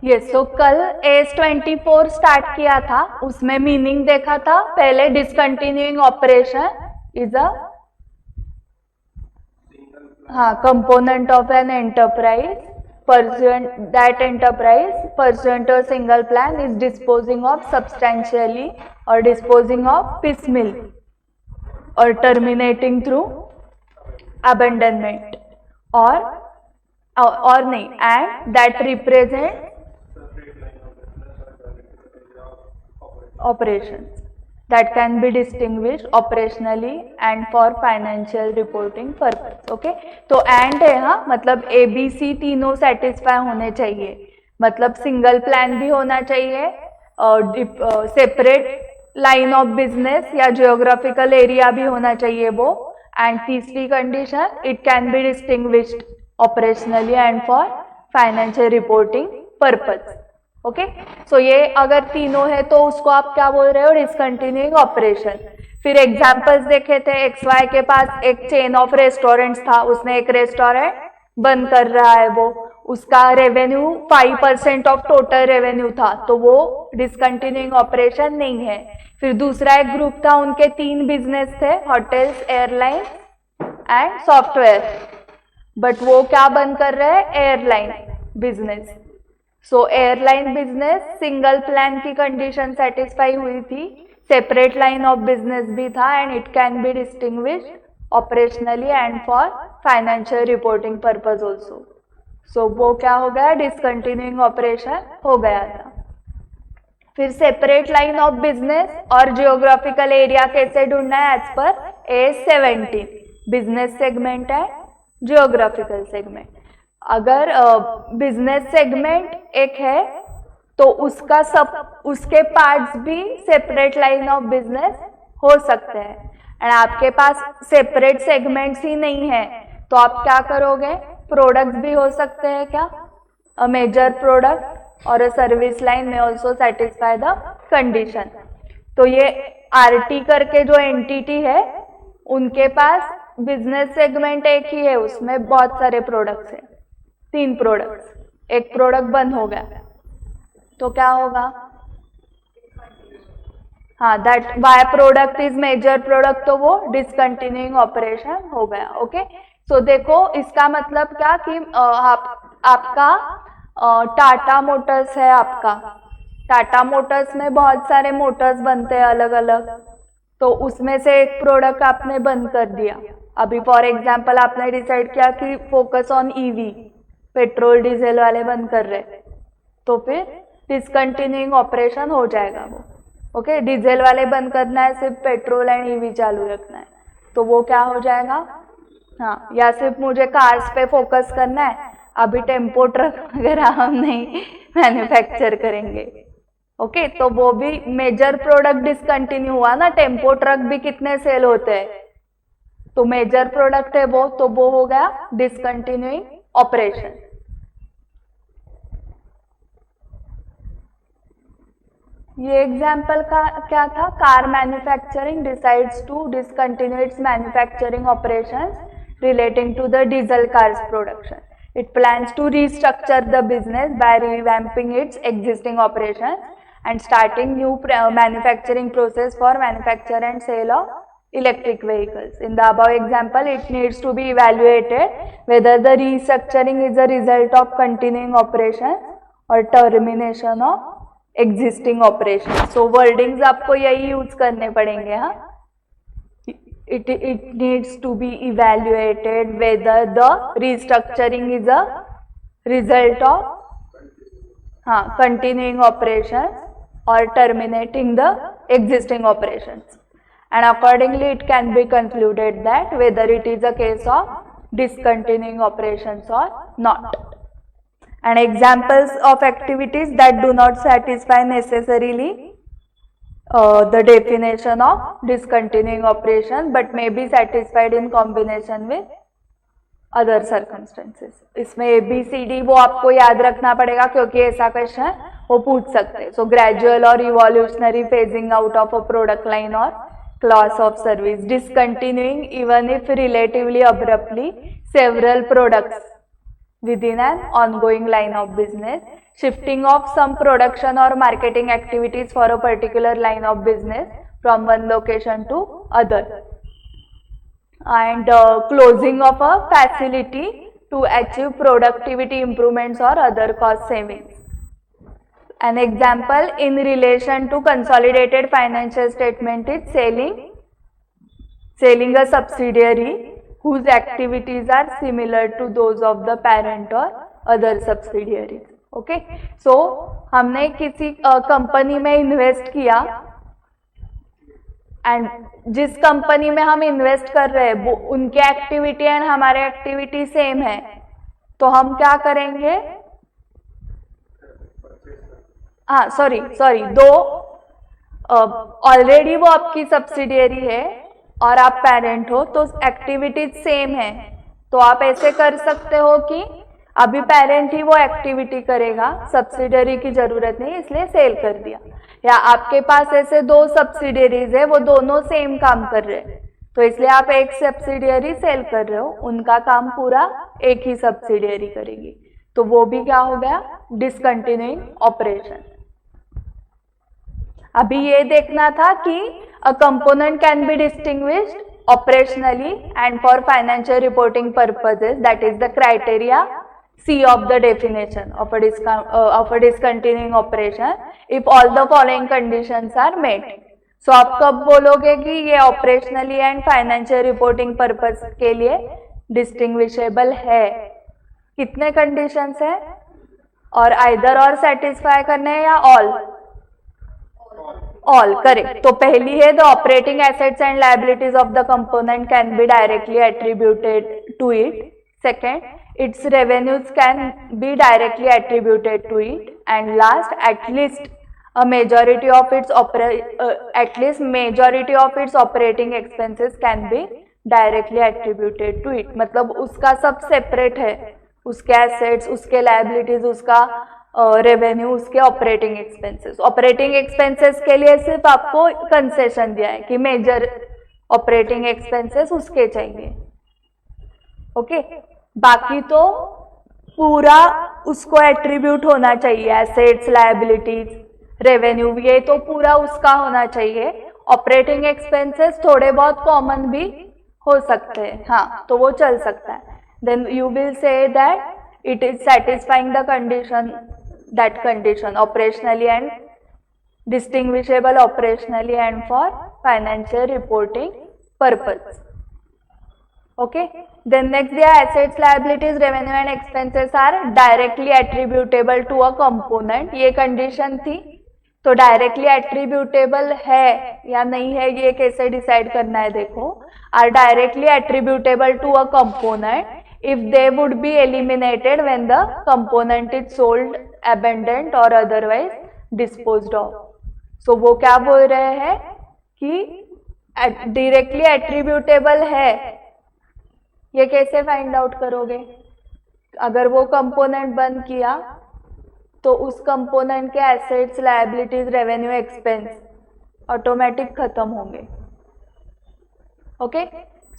Yes, तो कल AS24 start किया था, उसमें मीनिंग देखा था। पहले discontinuing operation is a component of an enterprise that enterprise pursuant to a single plan is disposing of substantially or disposing of piecemeal or terminating through abandonment or नहीं, and that represents operations that can be distinguished operationally and for financial reporting purpose. Okay, तो and है, हाँ, मतलब ABC तीनों satisfy होने चाहिए। मतलब single plan भी होना चाहिए, सेपरेट लाइन ऑफ बिजनेस या जियोग्राफिकल एरिया भी होना चाहिए वो, एंड तीसरी condition it can be distinguished operationally and for financial reporting purpose. Okay, so ये अगर तीनों है तो उसको आप क्या बोल रहे हो, डिसकंटिन्यूइंग ऑपरेशन। फिर एग्जांपल्स देखे थे, XY के पास एक चेन ऑफ रेस्टोरेंट्स था, उसने एक रेस्टोरेंट बंद कर रहा है, वो उसका रेवेन्यू 5% ऑफ टोटल रेवेन्यू था, तो वो डिसकंटिन्यूइंग ऑपरेशन नहीं है। फिर दूसरा एक ग्रुप था, उनके 3 बिजनेस थे, hotels, airlines and software, but वो क्या बंद कर रहे हैं, airline business. So airline business single plan की कंडीशन सेटिस्फाई हुई थी, सेपरेट लाइन ऑफ बिजनेस भी था, and it can be distinguished operationally and for financial reporting purpose also. So वो क्या हो गया, डिसकंटिन्यूइंग ऑपरेशन हो गया था। फिर सेपरेट लाइन ऑफ बिजनेस और जियोग्राफिकल एरिया कैसे ढूंढना है, as per AS17 business segment है, जियोग्राफिकल सेगमेंट। अगर बिजनेस सेगमेंट एक है तो उसका उसके पार्ट्स भी सेपरेट लाइन ऑफ बिजनेस हो सकते हैं, एंड आपके पास सेपरेट सेगमेंट्स ही नहीं है तो आप क्या करोगे, प्रोडक्ट्स भी हो सकते हैं क्या, अ मेजर प्रोडक्ट और अ सर्विस लाइन में ऑल्सो सेटिस्फाई द कंडीशन। तो ये RT करके जो एंटिटी है उनके पास बिजनेस सेगमेंट एक ही है, उसमें बहुत सारे प्रोडक्ट्स हैं, 3 प्रोडक्ट्स, एक प्रोडक्ट बंद हो गया तो क्या होगा, हाँ, that why product is major product, तो वो डिसकंटिन्यूइंग ऑपरेशन हो गया। ओके, सो देखो इसका मतलब क्या कि आपका टाटा मोटर्स है, आपका टाटा मोटर्स में बहुत सारे मोटर्स बनते हैं अलग अलग, तो उसमें से एक प्रोडक्ट आपने बंद कर दिया। अभी फॉर एग्जांपल आपने डिसाइड किया कि focus on EV, petrol diesel वाले बंद कर रहे, तो फिर डिसकंटिन्यूइंग ऑपरेशन हो जाएगा वो। ओके, डीजल वाले बंद करना है, सिर्फ पेट्रोल एंड EV चालू रखना है, तो वो क्या हो जाएगा, हाँ, या सिर्फ मुझे कार्स पे फोकस करना है, अभी टेम्पो ट्रक वगैरह हम नहीं मैन्युफैक्चर करेंगे। ओके, तो वो भी मेजर प्रोडक्ट डिसकंटिन्यू हुआ ना, टेम्पो ट्रक भी कितने सेल होते हैं, तो मेजर प्रोडक्ट है वो, तो वो हो गया डिसकंटिन्यूइंग ऑपरेशन। ये एग्जाम्पल का क्या था, car manufacturing decides to discontinue its manufacturing operations relating to the diesel cars production. It plans to restructure the business by revamping its existing operations and starting new manufacturing process for manufacture and sale of electric vehicles. In the above example, it needs to be evaluated whether the restructuring is a result of continuing operations or termination of existing operations. So wordings आपको यही use करने पड़ेंगे, हाँ. It needs to be evaluated whether the restructuring is a result of continuing operations or terminating the existing operations, and accordingly it can be concluded that whether it is a case of discontinuing operations or not. And examples of activities that do not satisfy necessarily the definition of discontinuing operation but may be satisfied in combination with other circumstances. इसमें ABCD वो आपको याद रखना पड़ेगा क्योंकि ऐसा question वो पूछ सकते हैं. So gradual or evolutionary phasing out of a product line or class of service, discontinuing even if relatively abruptly several products within an ongoing line of business, shifting of some production or marketing activities for a particular line of business from one location to other, and closing of a facility to achieve productivity improvements or other cost savings. An example in relation to consolidated financial statement is selling a subsidiary whose activities are similar to those of the parent or other subsidiaries. Okay, so हमने किसी company में invest किया and जिस company में हम invest कर रहे हैं वो उनके एक्टिविटी एंड हमारे एक्टिविटी सेम है, तो हम क्या करेंगे, हाँ सॉरी दो ऑलरेडी वो आपकी सब्सिडियरी है और आप पेरेंट हो तो एक्टिविटीज सेम है, तो आप ऐसे कर सकते हो कि अभी पेरेंट ही वो एक्टिविटी करेगा, सब्सिडियरी की जरूरत नहीं इसलिए सेल कर दिया, या आपके पास ऐसे दो सब्सिडियरीज है वो दोनों सेम काम कर रहे हैं तो इसलिए आप एक सब्सिडियरी सेल कर रहे हो, उनका काम पूरा एक ही सब्सिडियरी करेगी, तो वो भी क्या हो गया, डिसकंटिन्यूइंग ऑपरेशन। अभी ये देखना था कि a component can be distinguished operationally and for financial reporting purposes, that is the criteria C of the definition of a discontinuing operation if all the following conditions are met. So आप कब बोलोगे कि ये operationally and financial reporting purpose के लिए distinguishable है, कितने conditions है, और either और satisfy करने हैं या all करेक्ट। तो पहली है the operating assets and liabilities of the component can be directly attributed to it, second its revenues can be directly attributed to it, and last at least majority of its operating expenses can be directly attributed to it, मतलब उसका सब separate है, उसके assets, उसके liabilities, उसका revenue, उसके operating expenses. Operating expenses के लिए सिर्फ आपको कंसेशन दिया है कि मेजर ऑपरेटिंग एक्सपेंसेस उसके चाहिए, ओके। बाकी तो पूरा उसको एट्रीब्यूट होना चाहिए, एसेट्स, लायबिलिटीज, रेवेन्यू, ये तो पूरा उसका होना चाहिए। ऑपरेटिंग एक्सपेंसेस थोड़े बहुत कॉमन भी हो सकते हैं, हाँ, तो वो चल सकता है। Then you will say that it is satisfying the condition, that condition operationally and distinguishable operationally and for financial reporting purpose, okay. Then next the assets, liabilities, revenue and expenses are directly attributable to a component, ये condition थी, तो directly attributable है या नहीं है ये कैसे decide करना है, देखो, are directly attributable to a component if they would be eliminated when the component is sold, abandoned or otherwise disposed of. So वो क्या बोल रहे हैं कि directly attributable है, ये कैसे फाइंड आउट करोगे, अगर वो कंपोनेंट बंद किया तो उस कंपोनेंट के assets, liabilities, revenue, expense automatic खत्म होंगे, ओके।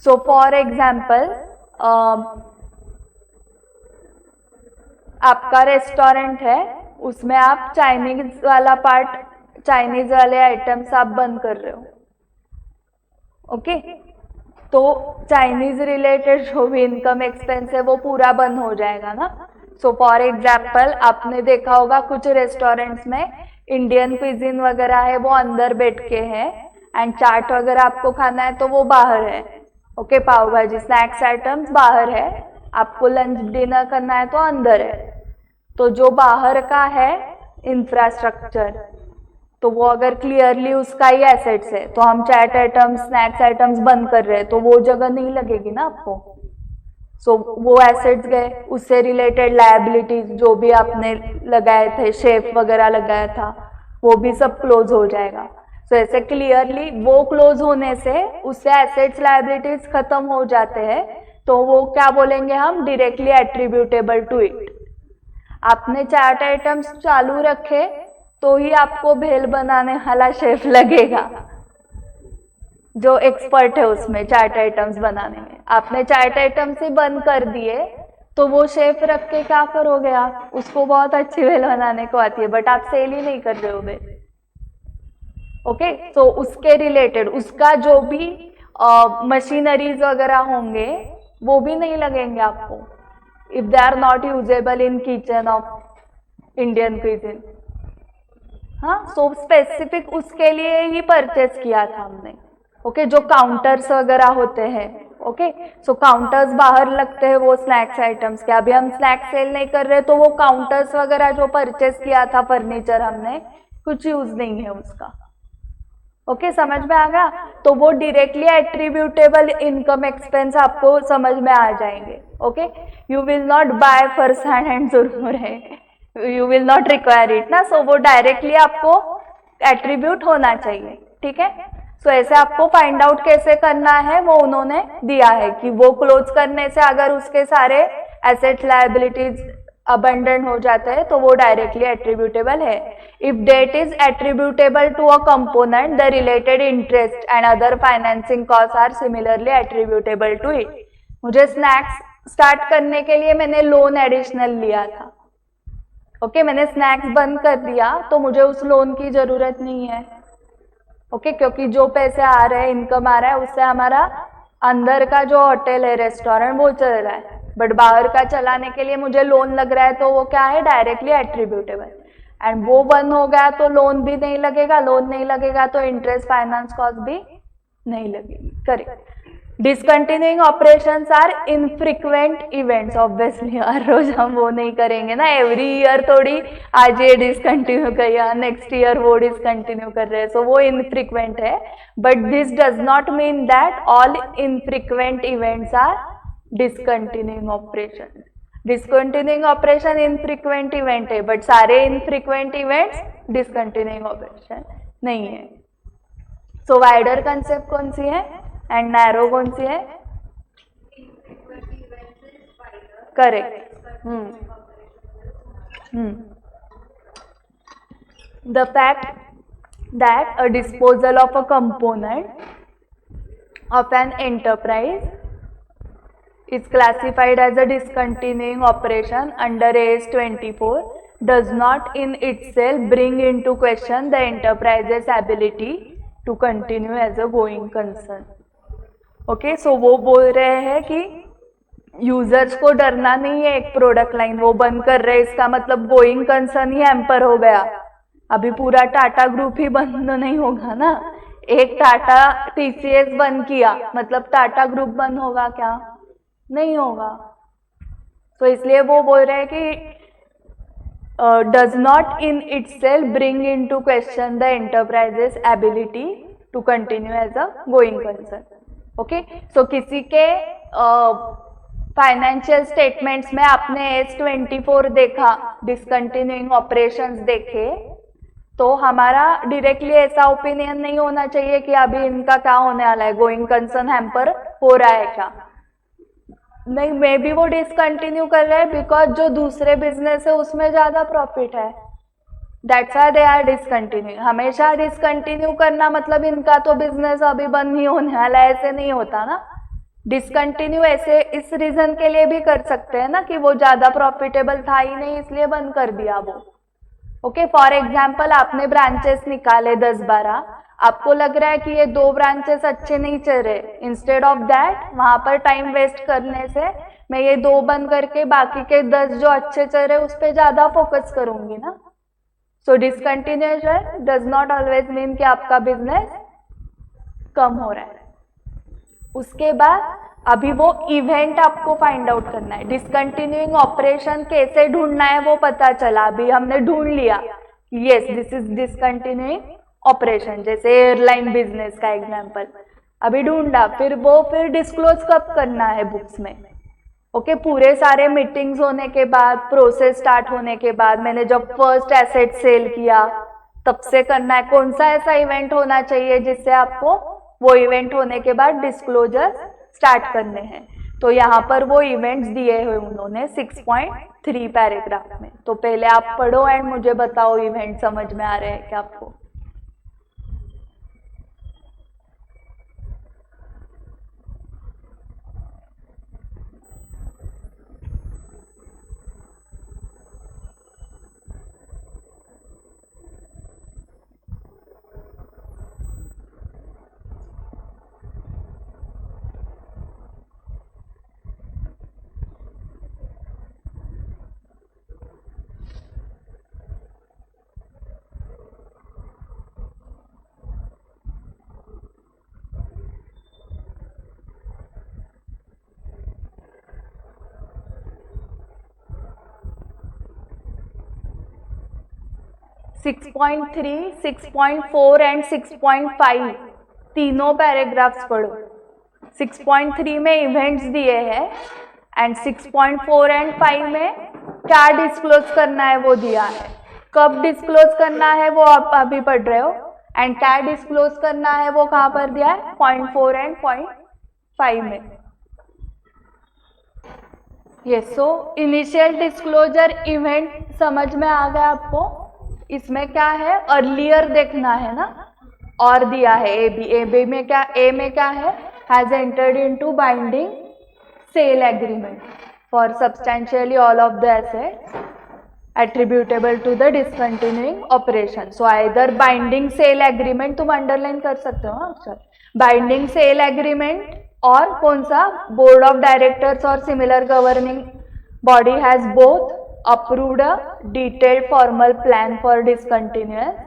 सो फॉर एग्जाम्पल आपका रेस्टोरेंट है, उसमें आप चाइनीज वाला पार्ट, चाइनीज वाले आइटम्स आप बंद कर रहे हो, ओके। तो चाइनीज रिलेटेड जो भी इनकम एक्सपेंस है वो पूरा बंद हो जाएगा ना। सो फॉर एग्जाम्पल आपने देखा होगा कुछ रेस्टोरेंट्स में इंडियन क्विजिन वगैरह है वो अंदर बैठ के है, एंड चाट वगैरह आपको खाना है तो वो बाहर है, ओके। पाव भाजी, स्नैक्स आइटम्स बाहर है, आपको लंच डिनर करना है तो अंदर है। तो जो बाहर का है इंफ्रास्ट्रक्चर, तो वो अगर क्लियरली उसका ही एसेट्स है, तो हम चैट आइटम्स, स्नैक्स आइटम्स बंद कर रहे हैं तो वो जगह नहीं लगेगी ना आपको। सो वो एसेट्स गए, उससे रिलेटेड लायबिलिटीज जो भी आपने लगाए थे, शेफ वगैरह लगाया था, वो भी सब क्लोज हो जाएगा। सो ऐसे क्लियरली वो क्लोज होने से उससे एसेट्स, लायबिलिटीज खत्म हो जाते हैं, तो वो क्या बोलेंगे हम, डायरेक्टली एट्रीब्यूटेबल टू इट। आपने चाट आइटम्स चालू रखे तो ही आपको भेल बनाने वाला शेफ लगेगा जो एक्सपर्ट है उसमें चाट आइटम्स बनाने में। आपने चाट आइटम्स ही बंद कर दिए तो वो शेफ रख के क्या करोगे आप? उसको बहुत अच्छी भेल बनाने को आती है बट आप सेल ही नहीं कर रहे हो भेल। ओके, तो उसके रिलेटेड उसका जो भी मशीनरीज वगैरह होंगे वो भी नहीं लगेंगे आपको if they are not usable in kitchen of Indian cuisine. हाँ, सो स्पेसिफिक उसके लिए ही परचेस किया था हमने। ओके, जो काउंटर्स वगैरह होते हैं, ओके, सो काउंटर्स बाहर लगते हैं वो स्नैक्स आइटम्स के। अभी हम स्नैक्स सेल नहीं कर रहे तो वो काउंटर्स वगैरह जो परचेस किया था फर्नीचर हमने, कुछ यूज नहीं है उसका। ओके, समझ में आ गया? तो वो डायरेक्टली एट्रीब्यूटेबल इनकम एक्सपेंस आपको समझ में आ जाएंगे। Okay, you will not buy first hand जुर्मुरे, you will not require it ना, सो वो डायरेक्टली आपको एट्रीब्यूट होना चाहिए। ठीक है, सो ऐसे आपको फाइंड आउट कैसे करना है वो उन्होंने दिया है कि वो क्लोज करने से अगर उसके सारे एसेट्स लायबिलिटीज अबंडेंट हो जाते हैं तो वो डायरेक्टली एट्रीब्यूटेबल है। If debt is attributable to a component the related interest and other financing cost are similarly attributable to it. मुझे स्नैक्स स्टार्ट करने के लिए मैंने लोन एडिशनल लिया था। ओके, मैंने स्नैक्स बंद कर दिया तो मुझे उस लोन की जरूरत नहीं है। ओके, क्योंकि जो पैसे आ रहे हैं, इनकम आ रहा है, उससे हमारा अंदर का जो होटल है, रेस्टोरेंट, वो चल रहा है। बट बाहर का चलाने के लिए मुझे लोन लग रहा है तो वो क्या है? Directly attributable. एंड वो बंद हो गया तो लोन भी नहीं लगेगा, लोन नहीं लगेगा तो इंटरेस्ट फाइनेंस कॉस्ट भी नहीं लगेगी। Correct. Discontinuing operations are infrequent events. Obviously हर रोज हम वो नहीं करेंगे ना, एवरी ईयर थोड़ी आज ये डिसकंटिन्यू किया, नेक्स्ट ईयर वो डिसकंटिन्यू कर रहे हैं, सो वो इनफ्रीक्वेंट है। But this does not mean that all infrequent events are discontinuing operation. Discontinuing operation infrequent event है बट सारे इनफ्रीक्वेंट इवेंट्स डिसकंटिन्यूइंग ऑपरेशन नहीं है। सो वाइडर कंसेप्ट कौन सी है एंड नैरो कौन सी है? Correct. The fact that a disposal of a component of an enterprise is classified as a discontinuing operation under AS 24 does not in itself bring into question the enterprise's ability to continue as a going concern. Okay, so वो बोल रहे हैं कि users को डरना नहीं है, एक प्रोडक्ट लाइन वो बंद कर रहे हैं इसका मतलब गोइंग कंसर्न ही हैम्पर हो गया। अभी पूरा टाटा ग्रुप ही बंद नहीं होगा ना, एक टाटा टीसीएस बंद किया मतलब टाटा ग्रुप बंद होगा क्या? नहीं होगा। तो इसलिए वो बोल रहे हैं कि does not in itself bring into question the enterprise's ability to continue as a going concern. Okay, so किसी के फाइनेंशियल स्टेटमेंट्स में आपने S24 देखा, डिसकंटिन्यूइंग ऑपरेशंस देखे, तो हमारा डायरेक्टली ऐसा ओपिनियन नहीं होना चाहिए कि अभी इनका क्या होने वाला है, गोइंग कंसर्न हैम्पर हो रहा है क्या? नहीं, मे बी वो डिसकंटिन्यू कर रहे हैं बिकॉज जो दूसरे बिजनेस है उसमें ज्यादा प्रॉफिट है, that's why they are discontinue. हमेशा डिसकंटिन्यू करना मतलब इनका तो बिजनेस अभी बंद नहीं होने वाला है, ऐसे नहीं होता ना। डिसकंटिन्यू ऐसे इस रीजन के लिए भी कर सकते हैं ना कि वो ज्यादा प्रॉफिटेबल था ही नहीं इसलिए बंद कर दिया वो। ओके, फॉर एग्जाम्पल आपने ब्रांचेस निकाले 10-12, आपको लग रहा है कि ये 2 ब्रांचेस अच्छे नहीं चल रहे, इंस्टेड ऑफ दैट वहां पर टाइम वेस्ट करने से मैं ये 2 बंद करके बाकी के 10 जो अच्छे चल रहे उस पर ज्यादा फोकस करूंगी ना। So discontinuation does not always mean कि आपका बिजनेस कम हो रहा है। उसके बाद अभी वो इवेंट आपको फाइंड आउट करना है। डिसकंटिन्यूइंग ऑपरेशन कैसे ढूंढना है वो पता चला, अभी हमने ढूंढ लिया yes this is discontinuing operation, जैसे एयरलाइन बिजनेस का एग्जांपल अभी ढूंढा, फिर डिस्क्लोज कब करना है बुक्स में? ओके, पूरे सारे मीटिंग्स होने के बाद, प्रोसेस स्टार्ट होने के बाद, मैंने जब फर्स्ट एसेट सेल किया तब से करना है। कौन सा ऐसा इवेंट होना चाहिए जिससे आपको वो इवेंट होने के बाद डिस्क्लोजर स्टार्ट करने हैं? तो यहाँ पर वो इवेंट्स दिए हुए उन्होंने 6.3 पैराग्राफ में, तो पहले आप पढ़ो एंड मुझे बताओ इवेंट समझ में आ रहे हैं क्या आपको? 6.3, 6.4 एंड 6.5 तीनों पैराग्राफ्स पढ़ो। 6.3 में इवेंट्स दिए हैं एंड 6.4 एंड 5 में क्या डिस्क्लोज करना है वो दिया है। कब डिस्क्लोज करना है वो आप अभी पढ़ रहे हो, एंड क्या डिस्क्लोज करना है वो कहाँ पर दिया है, 0.4 एंड 0.5 में। यस, सो इनिशियल डिस्क्लोजर इवेंट समझ में आ गया आपको। इसमें क्या है, अर्लियर देखना है ना, और दिया है ए बी में क्या, ए में क्या है, has entered into binding sale agreement for substantially all of the assets attributable to the discontinuing operation. So either binding sale agreement, तुम अंडरलाइन कर सकते हो अक्सर, बाइंडिंग सेल एग्रीमेंट, और कौन सा, बोर्ड ऑफ डायरेक्टर्स और similar governing body has both approved a detailed formal plan for discontinuance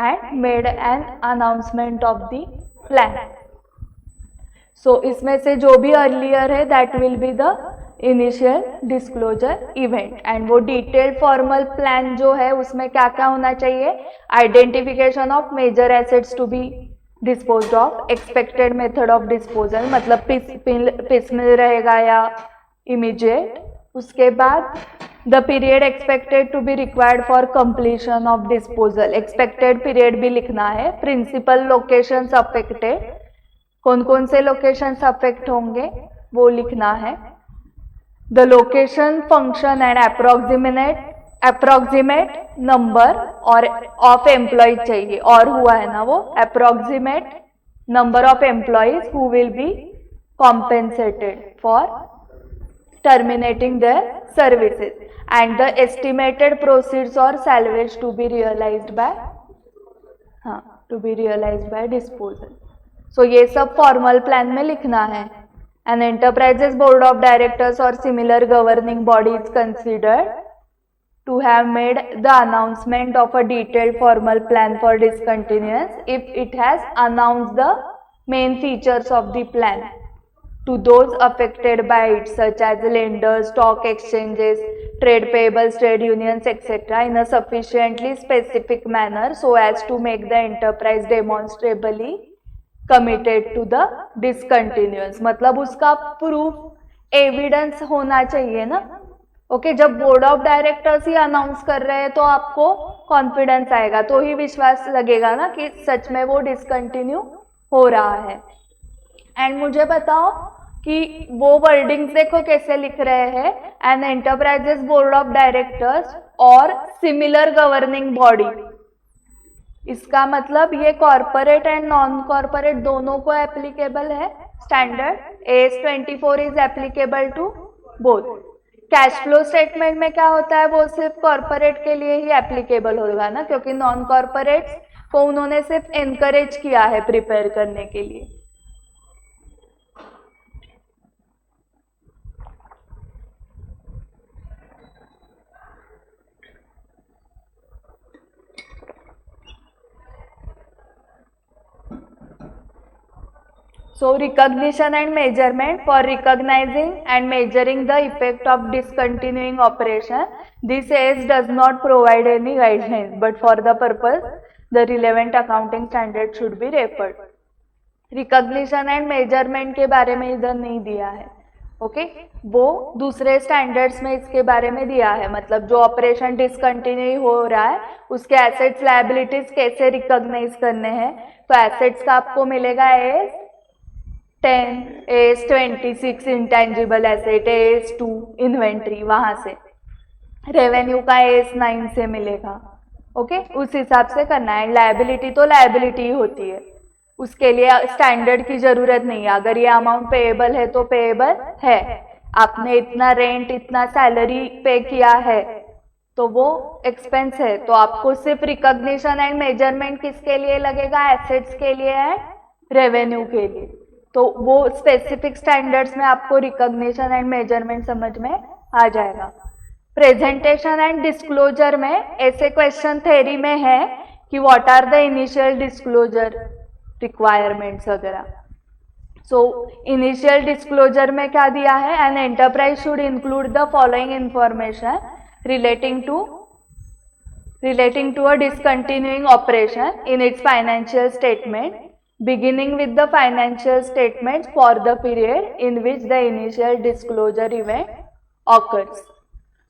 and made an announcement of the plan. So इसमें से जो भी अर्लियर है that will be the initial disclosure event, and वो detailed formal plan जो है उसमें क्या क्या होना चाहिए, identification of major assets to be disposed of, expected method of disposal, मतलब पिसमिल रहेगा या इमीडिएट, उसके बाद the period expected to be required for completion of disposal, expected period भी लिखना है, प्रिंसिपल लोकेशंस अफेक्टेड, कौन कौन से लोकेशंस अफेक्ट होंगे वो लिखना है, the location, function and approximate number और of employees चाहिए, और हुआ है ना वो, approximate number of employees who will be compensated for terminating their services and the estimated proceeds or salvage to be realized by disposal. So ये सब formal plan में लिखना है। An enterprise's board of directors or similar governing body is considered to have made the announcement of a detailed formal plan for discontinuance if it has announced the main features of the plan to those affected by it, such as lenders, stock exchanges, trade payables, trade unions, etc. in a sufficiently specific manner so as to make the enterprise demonstrably committed to the discontinuance, मतलब उसका proof evidence होना चाहिए ना। Okay, जब board of directors ही announce कर रहे हैं तो आपको कॉन्फिडेंस आएगा, तो ही विश्वास लगेगा ना कि सच में वो डिसकंटिन्यू हो रहा है। एंड मुझे बताओ कि वो वर्डिंग्स देखो कैसे लिख रहे हैं, an enterprises board of directors और सिमिलर गवर्निंग बॉडी, इसका मतलब ये कॉर्पोरेट एंड नॉन कॉर्पोरेट दोनों को एप्लीकेबल है standard. AS24 is applicable to both. Cash flow statement में क्या होता है, वो सिर्फ कॉर्पोरेट के लिए ही एप्लीकेबल होगा ना, क्योंकि नॉन कॉर्पोरेट्स को उन्होंने सिर्फ एनकरेज किया है प्रिपेयर करने के लिए। So recognition and measurement, for recognizing and measuring the effect of discontinuing operation, this AS does not provide any guidelines, but for the purpose the relevant accounting standard should be referred. Recognition and measurement के बारे में इधर नहीं दिया है, okay वो दूसरे standards में इसके बारे में दिया है, मतलब जो ऑपरेशन डिसकंटिन्यू हो रहा है उसके एसेट्स लायबिलिटीज कैसे रिकॉग्नाइज करने हैं। तो एसेट्स का आपको मिलेगा AS10, AS26 intangible asset, AS2 inventory, वहां से रेवेन्यू का AS9 से मिलेगा, ओके उस हिसाब से करना है। लायबिलिटी तो लायबिलिटी ही होती है, उसके लिए स्टैंडर्ड की जरूरत नहीं है। अगर ये अमाउंट पेएबल है तो पेएबल है, आपने इतना रेंट इतना सैलरी पे किया है तो वो एक्सपेंस है, तो आपको सिर्फ रिकॉग्निशन एंड मेजरमेंट किसके लिए लगेगा, एसेट्स के लिए एंड रेवेन्यू के लिए। तो वो स्पेसिफिक स्टैंडर्ड्स में आपको रिकॉग्निशन एंड मेजरमेंट समझ में आ जाएगा। प्रेजेंटेशन एंड डिस्क्लोजर में ऐसे क्वेश्चन थ्योरी में है कि what are the initial disclosure requirements वगैरह। सो इनिशियल डिस्क्लोजर में क्या दिया है, an enterprise should include the following information relating to relating to a discontinuing operation in its financial statement, beginning with the financial statements for the period in which the initial disclosure event occurs.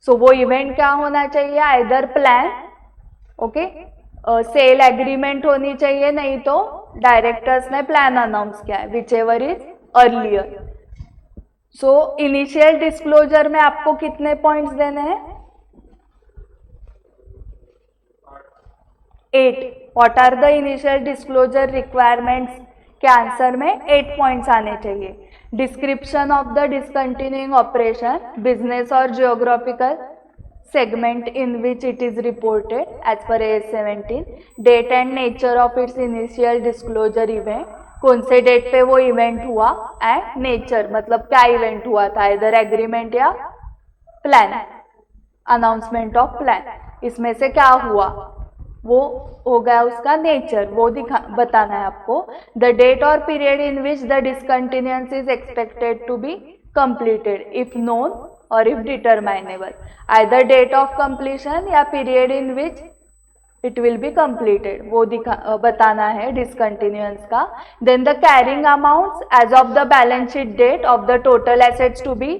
So वो event क्या होना चाहिए? either plan, okay, sale agreement होनी चाहिए, नहीं तो directors ने plan announce किया है, whichever is earlier. So initial disclosure में आपको कितने पॉइंट्स देने हैं? 8. What are the initial disclosure requirements के आंसर में 8 पॉइंट्स आने चाहिए. Description of the discontinuing operation, business और geographical segment in which it is reported as per AS 17, date and nature of its initial disclosure event, कौन से date पे वो event हुआ, एंड नेचर मतलब क्या इवेंट हुआ था, इधर एग्रीमेंट या प्लान, अनाउंसमेंट ऑफ प्लान, इसमें से क्या हुआ, वो हो गया उसका नेचर, वो बताना है आपको. द डेट और period in which the discontinuance is expected to be completed if known or if determinable, either date of completion या period in which it will be completed, वो बताना है discontinuance का. Then the carrying amounts as of the balance sheet date of the total assets to be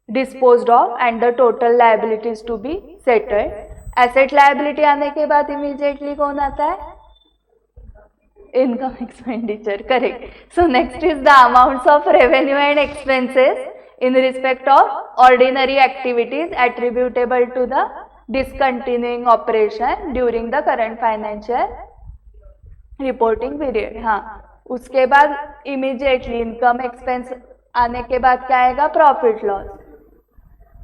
disposed of and the total liabilities to be settled. Asset liability आने के बाद immediately कौन आता है? Income expenditure, correct. So next is the amounts of revenue and expenses in respect of ordinary activities attributable to the discontinuing operation during the current financial reporting period. हाँ, उसके बाद immediately income expense आने के बाद क्या आएगा? Profit loss.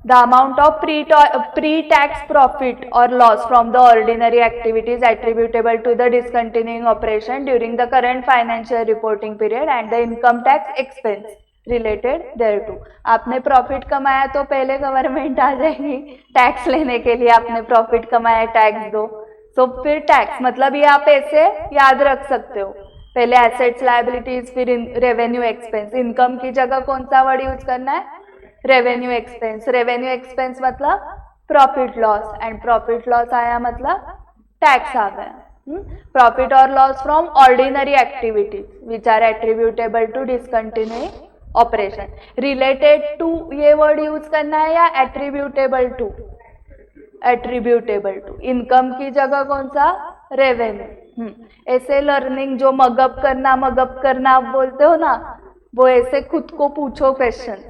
The amount of pre-tax profit or loss from the ordinary activities attributable to the discontinuing operation during the current financial reporting period and the income tax expense related thereto. आपने profit कमाया तो पहले government आ जाएगी tax लेने के लिए, आपने profit कमाया टैक्स दो, तो फिर टैक्स, मतलब ये आप ऐसे याद रख सकते हो, पहले एसेट्स लायबिलिटीज, फिर रेवेन्यू एक्सपेंस. इनकम की जगह कौन सा वर्ड यूज करना है? Revenue expense. रेवेन्यू एक्सपेंस मतलब profit loss, and profit loss आया मतलब टैक्स आ गया. प्रॉफिट और loss from ordinary activities which are attributable to discontinuing operation. Related to ये वर्ड यूज करना है या attributable to? Attributable to. Income की जगह कौन सा? रेवेन्यू. ऐसे लर्निंग जो मगअप करना आप बोलते हो ना, वो ऐसे खुद को पूछो क्वेश्चन,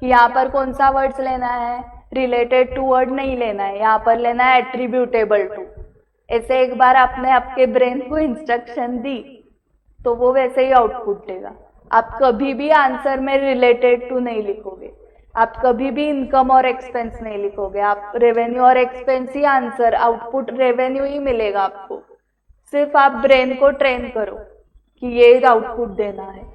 यहाँ पर कौन सा वर्ड्स लेना है? रिलेटेड टू वर्ड नहीं लेना है, यहाँ पर लेना है एट्रीब्यूटेबल टू. ऐसे एक बार आपने आपके ब्रेन को इंस्ट्रक्शन दी तो वो वैसे ही आउटपुट देगा. आप कभी भी आंसर में रिलेटेड टू नहीं लिखोगे, आप कभी भी इनकम और एक्सपेंस नहीं लिखोगे, आप रेवेन्यू और एक्सपेंस ही आंसर, आउटपुट रेवेन्यू ही मिलेगा आपको. सिर्फ आप ब्रेन को ट्रेन करो कि ये आउटपुट देना है,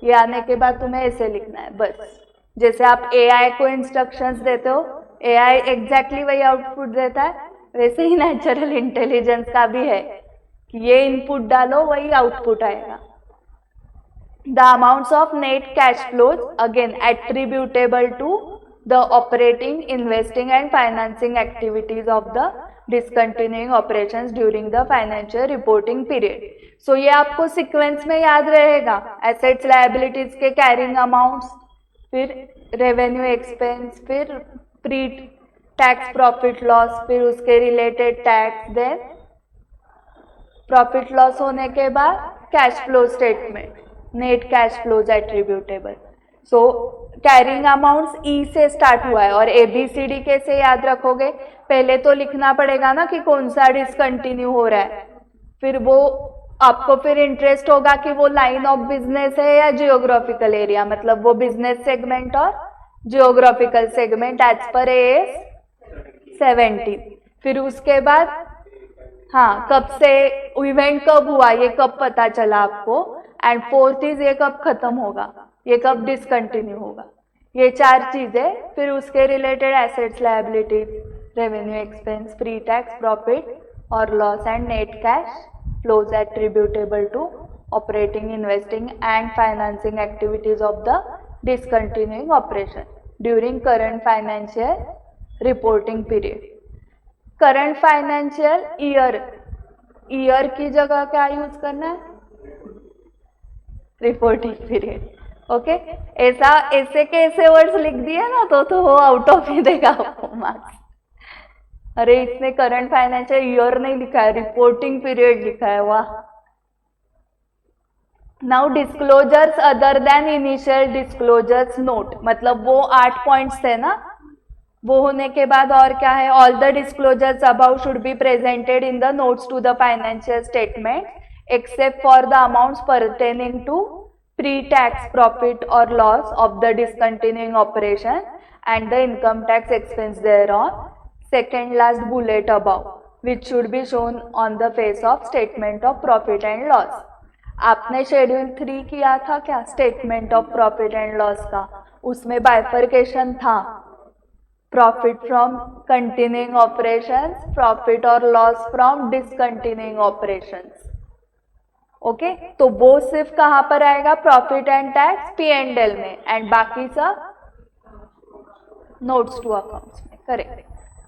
ये आने के बाद तुम्हें ऐसे लिखना है बस. जैसे आप एआई को इंस्ट्रक्शंस देते हो, एआई एग्जैक्टली वही आउटपुट देता है, वैसे ही नेचुरल इंटेलिजेंस का भी है कि ये इनपुट डालो वही आउटपुट आएगा. The amounts of net cash flows again attributable to the operating, investing and financing activities of the discontinuing operations during the financial reporting period. So ये आपको सीक्वेंस में याद रहेगा. एसेट्स लायबिलिटीज के कैरिंग अमाउंट्स, फिर revenue expense, फिर pre tax profit loss, फिर उसके related tax, then profit loss होने के बाद cash flow statement, net cash flows attributable. So carrying amounts ई से स्टार्ट हुआ है और ABCD कैसे याद रखोगे? पहले तो लिखना पड़ेगा ना कि कौन सा डिसकंटिन्यू हो रहा है, फिर वो आपको फिर इंटरेस्ट होगा कि वो लाइन ऑफ बिजनेस है या जियोग्राफिकल एरिया, मतलब वो बिजनेस सेगमेंट और geographical segment as per AS 17. फिर उसके बाद हाँ, कब से इवेंट कब हुआ ये कब पता चला आपको, एंड फोर्थ इज ये कब खत्म होगा, ये कब डिसकंटिन्यू होगा. ये 4 चीजें. फिर उसके related assets liabilities, revenue expense, pre tax profit और loss and net cash flows attributable to operating, investing and financing activities of the discontinuing operation during current financial reporting period. Current financial year, year की जगह क्या use करना है? Reporting period. Okay, ऐसा ऐसे के ऐसे वर्ड्स लिख दिए ना तो वो आउट ऑफ ही देगा आपको मार्क्स। अरे इसने करंट फाइनेंशियल ईयर नहीं लिखा है, रिपोर्टिंग पीरियड लिखा है, वाह। Now disclosures other than initial disclosures note, मतलब वो 8 पॉइंट्स थे ना, वो होने के बाद और क्या है? All the disclosures about should be presented in the notes to the financial statement except for the amounts pertaining to pre-tax profit or loss of the discontinuing operation and the income tax expense thereon, second last bullet above, which should be shown on the face of statement of profit and loss. आपने schedule 3 किया था क्या statement of profit and loss का? उसमें bifurcation था, profit from continuing operations, profit और loss from discontinuing operations. Okay, तो वो सिर्फ कहां पर आएगा? प्रॉफिट एंड टैक्स P&L में, एंड बाकी सब नोट्स टू अकाउंट्स में। Correct.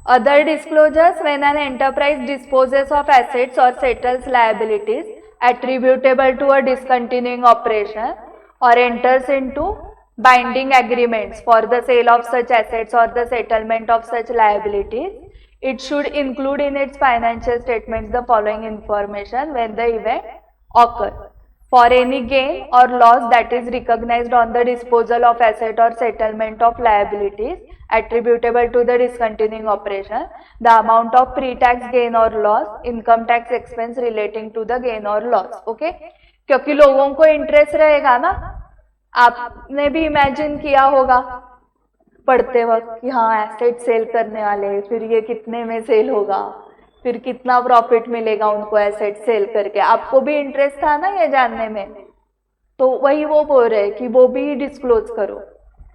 Other disclosures when an enterprise disposes of assets और settles liabilities attributable to a discontinuing operation और enters into binding agreements for the sale of such assets और the settlement of such liabilities, it should include in its financial statements the following information when the event occur: for any gain or loss that is recognized on the disposal of asset or settlement of liabilities attributable to the discontinuing operation, the amount of pre-tax gain or loss, income tax expense relating to the gain or loss. Okay, क्योंकि लोगों को interest रहेगा ना, आपने भी imagine किया होगा पढ़ते वक्त कि हाँ एसेट सेल करने वाले, फिर ये कितने में सेल होगा, फिर कितना प्रॉफिट मिलेगा उनको एसेट सेल करके। आपको भी इंटरेस्ट था ना ये जानने में, तो वही वो बोल रहे कि वो भी डिस्क्लोज करो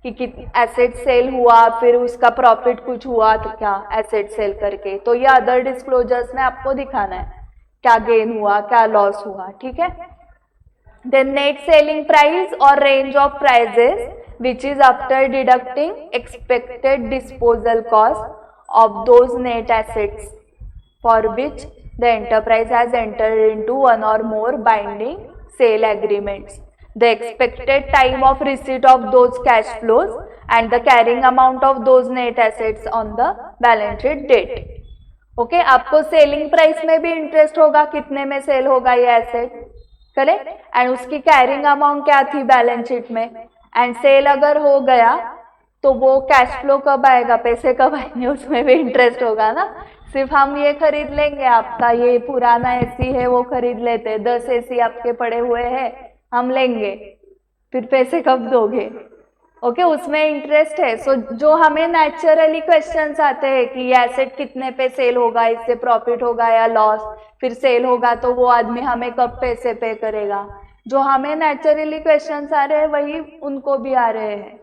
कि एसेट सेल हुआ, फिर उसका प्रॉफिट कुछ हुआ तो क्या एसेट सेल करके, तो ये अदर डिस्क्लोजर्स में आपको दिखाना है क्या गेन हुआ, क्या लॉस हुआ। ठीक है। देन नेट सेलिंग प्राइस और range of prices which is after deducting expected disposal cost of those net assets for which the enterprise has entered into one or more binding sale agreements, the expected time of receipt of those cash flows and the carrying amount of those net assets on the balance sheet date. Okay, आपको selling price में भी interest होगा, कितने में cell होगा ये asset, correct, and उसकी carrying amount क्या थी बैलेंस शीट में, एंड सेल अगर हो गया तो वो कैश फ्लो कब आएगा, पैसे कब आएंगे, उसमें भी इंटरेस्ट होगा ना। सिर्फ हम ये खरीद लेंगे, आपका ये पुराना एसी है वो खरीद लेते, 10 एसी आपके पड़े हुए हैं हम लेंगे, फिर पैसे कब दोगे? ओके, उसमें इंटरेस्ट है। सो जो हमें नेचुरली क्वेश्चंस आते हैं कि ये एसेट कितने पे सेल होगा, इससे प्रॉफिट होगा या लॉस, फिर सेल होगा तो वो आदमी हमें कब पैसे पे करेगा, जो हमें नेचुरली क्वेश्चंस आ रहे हैं वही उनको भी आ रहे हैं,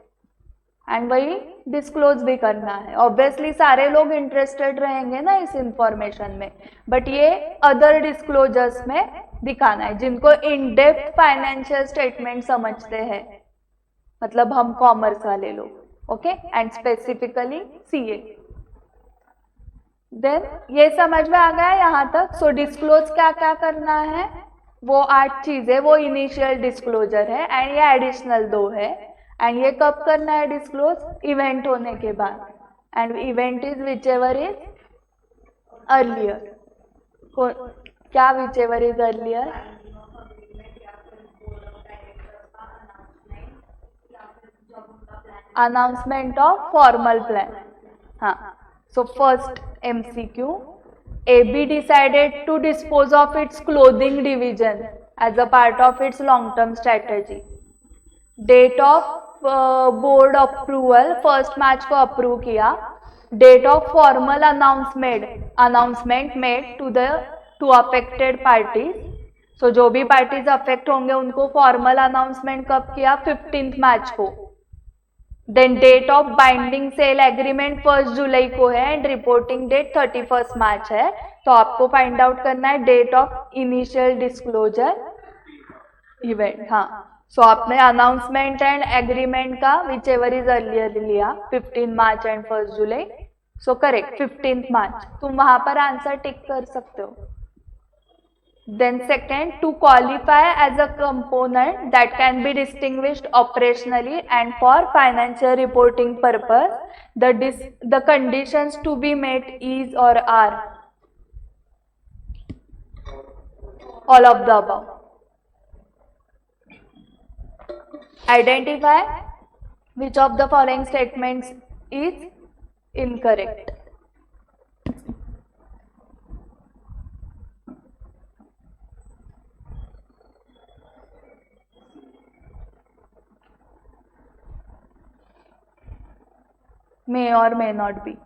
एंड वही डिस्क्लोज भी करना है। ऑब्वियसली सारे लोग इंटरेस्टेड रहेंगे ना इस इंफॉर्मेशन में, बट ये अदर डिस्क्लोजर्स में दिखाना है जिनको इन डेप्थ फाइनेंशियल स्टेटमेंट समझते हैं, मतलब हम कॉमर्स वाले लोग। Okay, and specifically CA. Then ये समझ में आ गया यहाँ तक। सो डिस्क्लोज क्या क्या करना है, वो 8 चीजें, वो इनिशियल डिस्क्लोजर है, एंड ये एडिशनल 2 है, एंड ये कब करना है डिस्क्लोज? इवेंट होने के बाद, and event is whichever is earlier. क्या whichever is earlier? Announcement of formal plan. हाँ, so first MCQ, AB decided to dispose of its clothing division as a part of its long-term strategy. Date of board approval 1 मार्च को approve किया. Date of formal announcement made to affected parties. So जो भी parties affect होंगे उनको formal announcement कब किया? 15 मार्च को. Then date of binding sale agreement 1 जुलाई को है एंड रिपोर्टिंग डेट 31 मार्च है. तो आपको फाइंड आउट करना है date of initial disclosure event. हाँ, सो आपने अनाउंसमेंट एंड एग्रीमेंट का विच एवर इज अर्लियर लिया 15 मार्च and 1 July. So correct 15th मार्च, तुम वहां पर आंसर टिक कर सकते हो. Then second, to qualify as a component that can be distinguished operationally and for financial reporting purpose, the conditions to be met is or are all of the above. Identify which of the following statements is incorrect. May or may not be.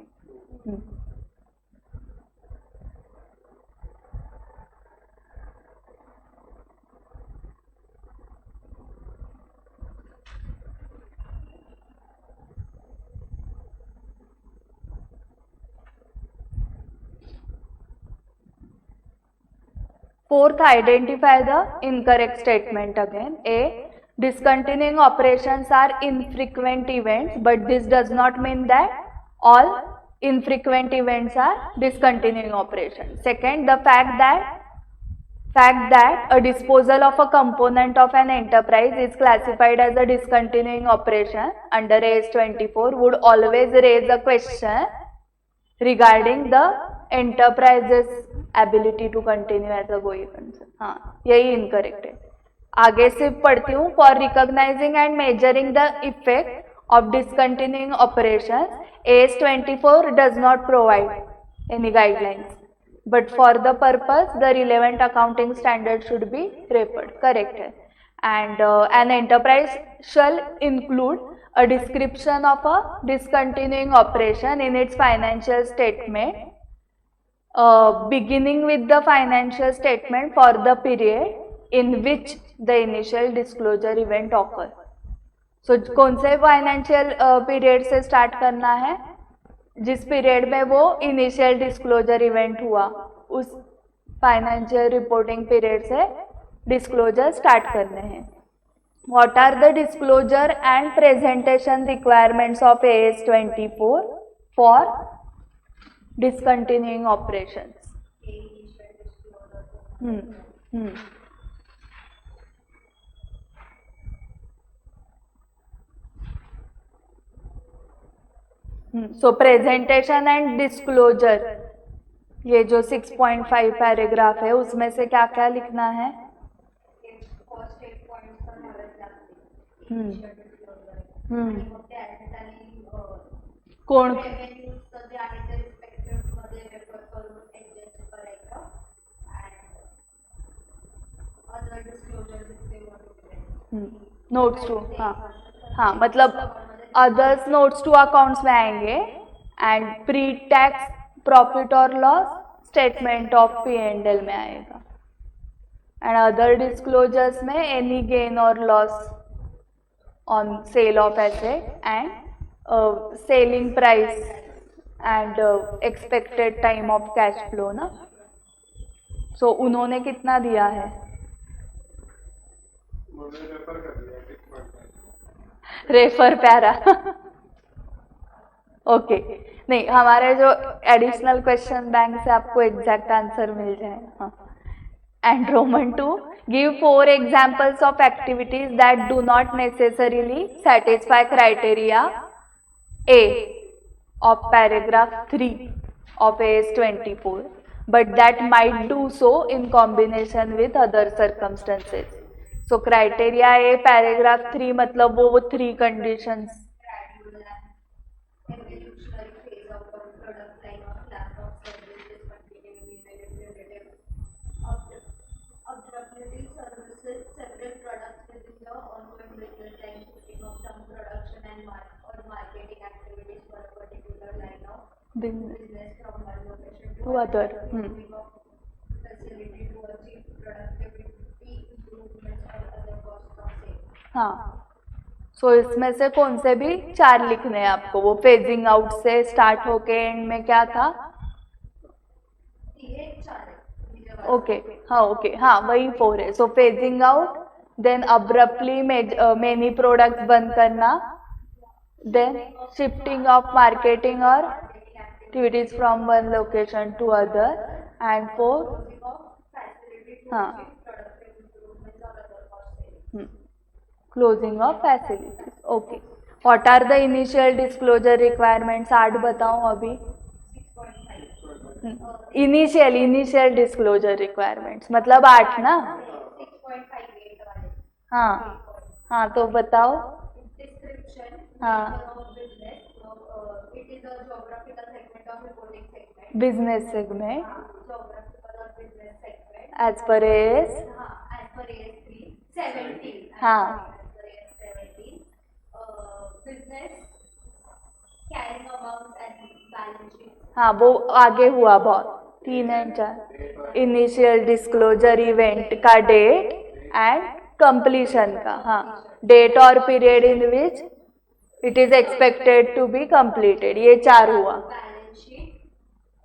Fourth, identify the incorrect statement again. A. Discontinuing operations are infrequent events, but this does not mean that all infrequent events are discontinuing operations. Second, the fact that a disposal of a component of an enterprise is classified as a discontinuing operation under AS24 would always raise a question regarding the enterprise's ability to continue as a going concern. हाँ, यही incorrect है. आगे से पढ़ती हूँ. For recognising and measuring the effect of discontinuing operations, AS24 does not provide any guidelines, but for the purpose the relevant accounting standard should be referred. Correct है. And an enterprise shall include a description of a discontinuing operation in its financial statement, beginning with the financial statement for the period in which the initial disclosure event occurred. So कौन से financial period से start करना है? जिस period में वो initial disclosure event हुआ, उस फाइनेंशियल रिपोर्टिंग पीरियड से डिस्क्लोजर स्टार्ट करने हैं. What are the disclosure and presentation requirements of AS24 for discontinuing operations? So presentation and disclosure, ये जो 6.5 पैराग्राफ है उसमें से क्या क्या लिखना है? कोण नोट्स टू, हाँ मतलब अदर्स नोट्स टू अकाउंट्स में आएंगे. एंड प्री टैक्स प्रॉफिट और लॉस स्टेटमेंट ऑफ P&L में आएगा. एंड अदर डिस्क्लोजर्स में एनी गेन और loss on sale of asset and selling price and expected time of cash flow ना. सो उन्होंने कितना दिया है? Refer para. ओके नहीं, हमारे जो एडिशनल क्वेश्चन बैंक से आपको एग्जैक्ट आंसर मिल जाए. And Roman 2, give 4 examples of activities that do not necessarily satisfy criteria A of paragraph 3 of AS24, but that might do so in combination with other circumstances. So criteria A paragraph 3 मतलब वो 3 conditions. Business to other. हाँ, सो इसमें से कौन से भी 4 लिखने हैं आपको. वो फेजिंग आउट से स्टार्ट होके एंड में क्या था? ओके हाँ, ओके हाँ, वही 4 है. So phasing out, then abruptly many products बंद करना, देन शिफ्टिंग ऑफ मार्केटिंग और activities from one location to other, and for closing of facilities. Okay. What are the initial disclosure requirements? 8 बताओ अभी. Initial disclosure requirements मतलब 8 ना. हाँ हाँ तो बताओ. हाँ business segment as per S. हाँ हाँ वो आगे हुआ बहुत. 3 and 4 इनिशियल डिस्क्लोजर इवेंट का डेट एंड कंप्लीशन का. हाँ डेट और period in which it is expected to be completed. ये 4 हुआ.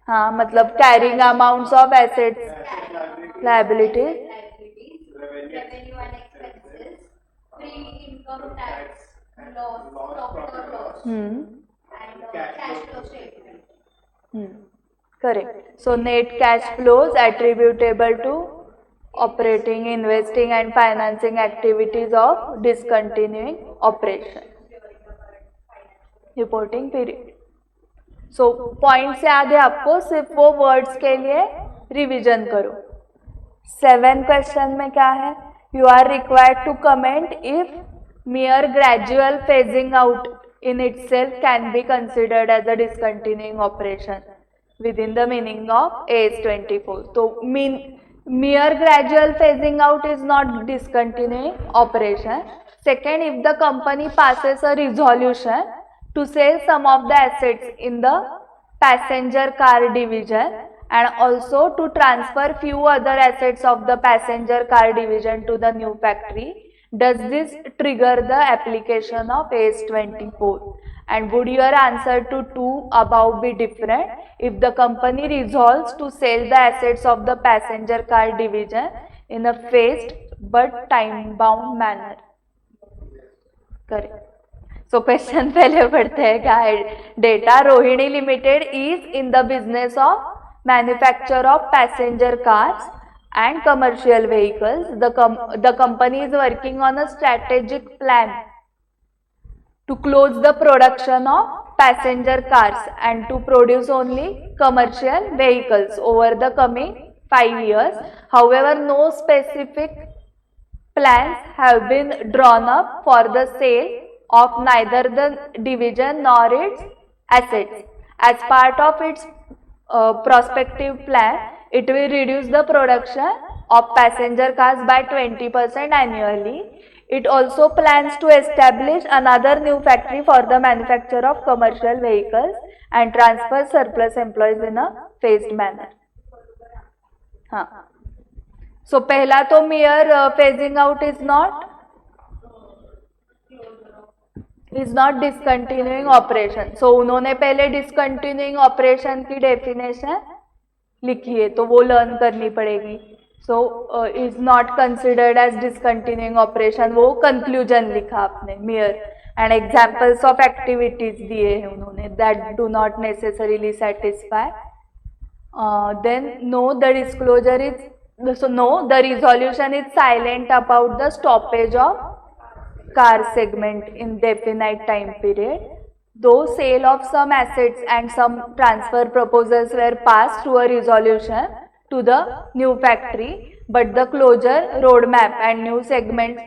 हाँ मतलब carrying amounts of assets, liability, correct. So net cash flows attributable to operating, investing and financing activities of discontinuing operation. Reporting period. So points याद है आपको, सिर्फ वो words के लिए रिवीजन करो. 7 क्वेश्चन में क्या है? You are required to comment if mere gradual phasing out in itself can be considered as a discontinuing operation within the meaning of AS24. So mere gradual phasing out is not discontinuing operation. Second, if the company passes a resolution to sell some of the assets in the passenger car division and also to transfer few other assets of the passenger car division to the new factory, does this trigger the application of AS24? And would your answer to 2 above be different if the company resolves to sell the assets of the passenger car division in a phased but time bound manner? Correct. So question पहले पढ़ते हैं क्या है. Data Rohini limited is in the business of manufacture of passenger cars and commercial vehicles. The company is working on a strategic plan to close the production of passenger cars and to produce only commercial vehicles over the coming 5 years. However, no specific plans have been drawn up for the sale of neither the division nor its assets. As part of its prospective plan, it will reduce the production of passenger cars by 20% annually. It also plans to establish another new factory for the manufacture of commercial vehicles and transfer surplus employees in a phased manner. हाँ. So पहला तो mere phasing out is not discontinuing operation. So उन्होंने पहले discontinuing operation की definition लिखी है तो वो लर्न करनी पड़ेगी. So is not considered as discontinuing operation. वो कंक्लूजन लिखा आपने mere and examples of activities दिए हैं उन्होंने that do not necessarily satisfy. Then no the disclosure is no the resolution is silent about the stoppage of car segment in definite time period. Though sale of some assets and some transfer proposals were passed through a resolution to the new factory, but the closure roadmap and new segment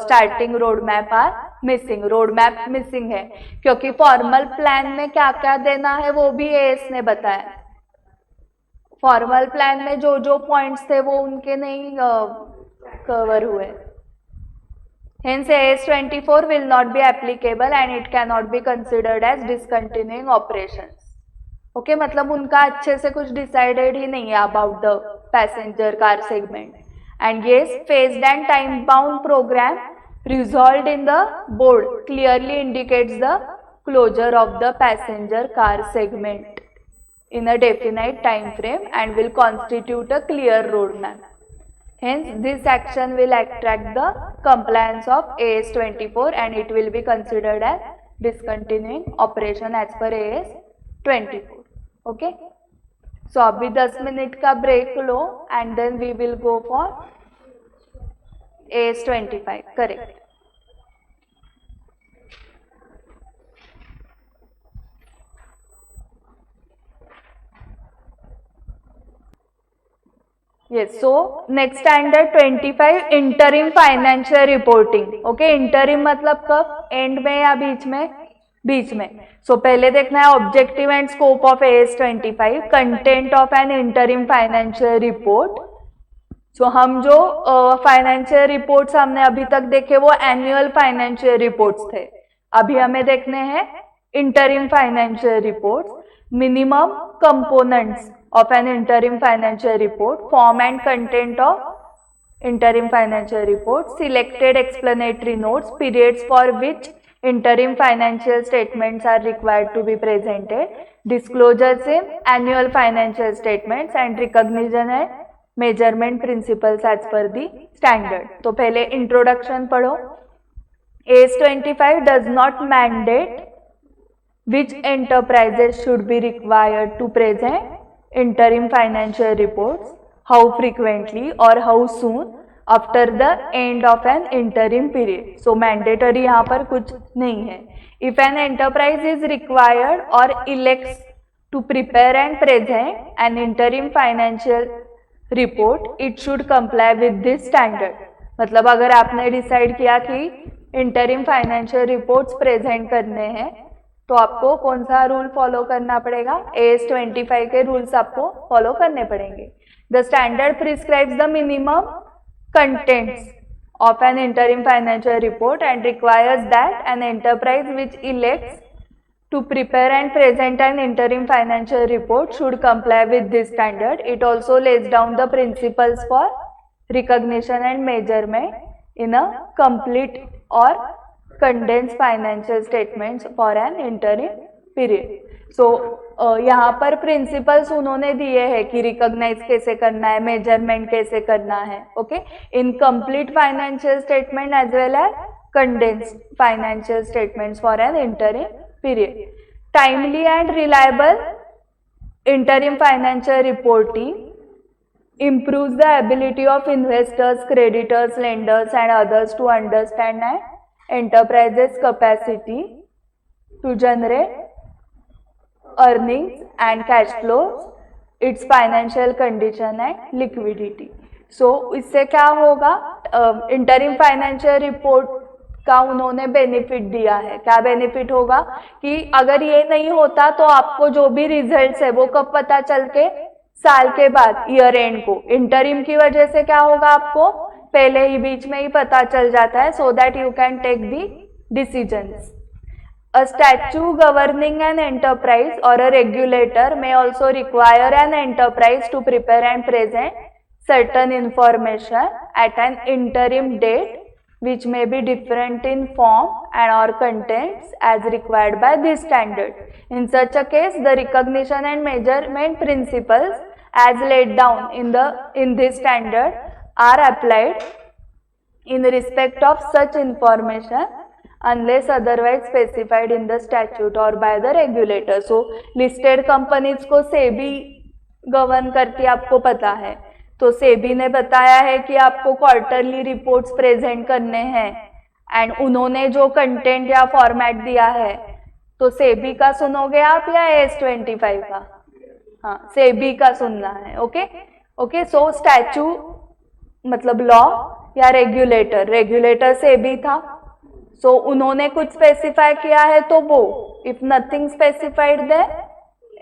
starting roadmap are missing. Roadmap missing है क्योंकि formal plan में क्या क्या देना है वो भी as ने बताया. फॉर्मल प्लान में जो जो पॉइंट्स थे वो उनके नहीं कवर हुए. Hence AS24 will not be applicable and it cannot be considered as discontinuing operations. Okay, मतलब उनका अच्छे से कुछ डिसाइडेड ही नहीं है about the passenger car segment. And yes, phased and time bound program resolved in the board clearly indicates the closure of the passenger car segment in a definite time frame and will constitute a clear roadmap. Hence, this action will attract the compliance of AS24 and it will be considered as discontinuing operation as per AS24. Okay, so अभी 10 minute का break लो and then we will go for AS 25. Correct. Yes, so next standard 25 interim financial reporting. Okay, interim मतलब कब, and में या बीच में? बीच में. So पहले देखना है objective and scope of AS 25, content of an interim financial report. So हम जो फाइनेंशियल रिपोर्ट्स हमने अभी तक देखे वो एनुअल फाइनेंशियल रिपोर्ट्स थे. अभी हमें देखने हैं interim financial reports. Minimum components of an interim financial report, form and content of interim financial report, selected explanatory notes, periods for which interim financial statements are required to be presented, disclosures in annual financial statements and recognition and measurement principles as per the standard. तो पहले introduction पढ़ो. AS 25 does not mandate which enterprises should be required to present interim financial reports, how frequently or how soon after the end of an interim period. So mandatory यहाँ पर कुछ नहीं है. If an enterprise is required or elects to prepare and present an interim financial report, it should comply with this standard. मतलब अगर आपने decide किया कि interim financial reports present करने हैं तो आपको कौन सा रूल फॉलो करना पड़ेगा? AS 25 के रूल्स आपको फॉलो करने पड़ेंगे. The standard prescribes the minimum contents of an interim financial report and requires that an enterprise which elects to prepare and present an interim financial report should comply with this standard. It also lays down the principles for recognition and measurement in a complete or condensed financial statements for an interim period. So यहाँ पर principles उन्होंने दिए हैं कि recognise कैसे करना है, measurement कैसे करना है. Okay, in complete financial statement as well as condensed financial statements for an interim period. Timely and reliable interim financial reporting improves the ability of investors, creditors, lenders and others to understand and enterprise's capacity to generate earnings and cash flows, its financial condition and liquidity. So इससे क्या होगा? Interim financial report का उन्होंने benefit दिया है. क्या benefit होगा कि अगर ये नहीं होता तो आपको जो भी रिजल्ट्स है वो कब पता चल के? साल के बाद, ईयर एंड को. इंटरिम की वजह से क्या होगा? आपको पहले ही बीच में ही पता चल जाता है, so that you can take the decisions. A statute governing an enterprise और a regulator may also require an enterprise to prepare and present certain information at an interim date which may be different in form and or contents as required by this standard. In such a case, the recognition and measurement principles as laid down in this standard are applied in respect of such information unless otherwise specified in the statute or by the regulator. So listed companies को SEBI govern करती आपको पता है, तो सेबी ने बताया है कि आपको क्वार्टरली रिपोर्ट्स प्रेजेंट करने हैं एंड उन्होंने जो कंटेंट या फॉर्मेट दिया है, तो सेबी का सुनोगे आप या AS 25 का? हाँ, सेबी का सुनना है. ओके, सो स्टैच्यू मतलब लॉ या रेगुलेटर सेबी था, सो उन्होंने कुछ स्पेसिफाई किया है तो वो. If nothing specified then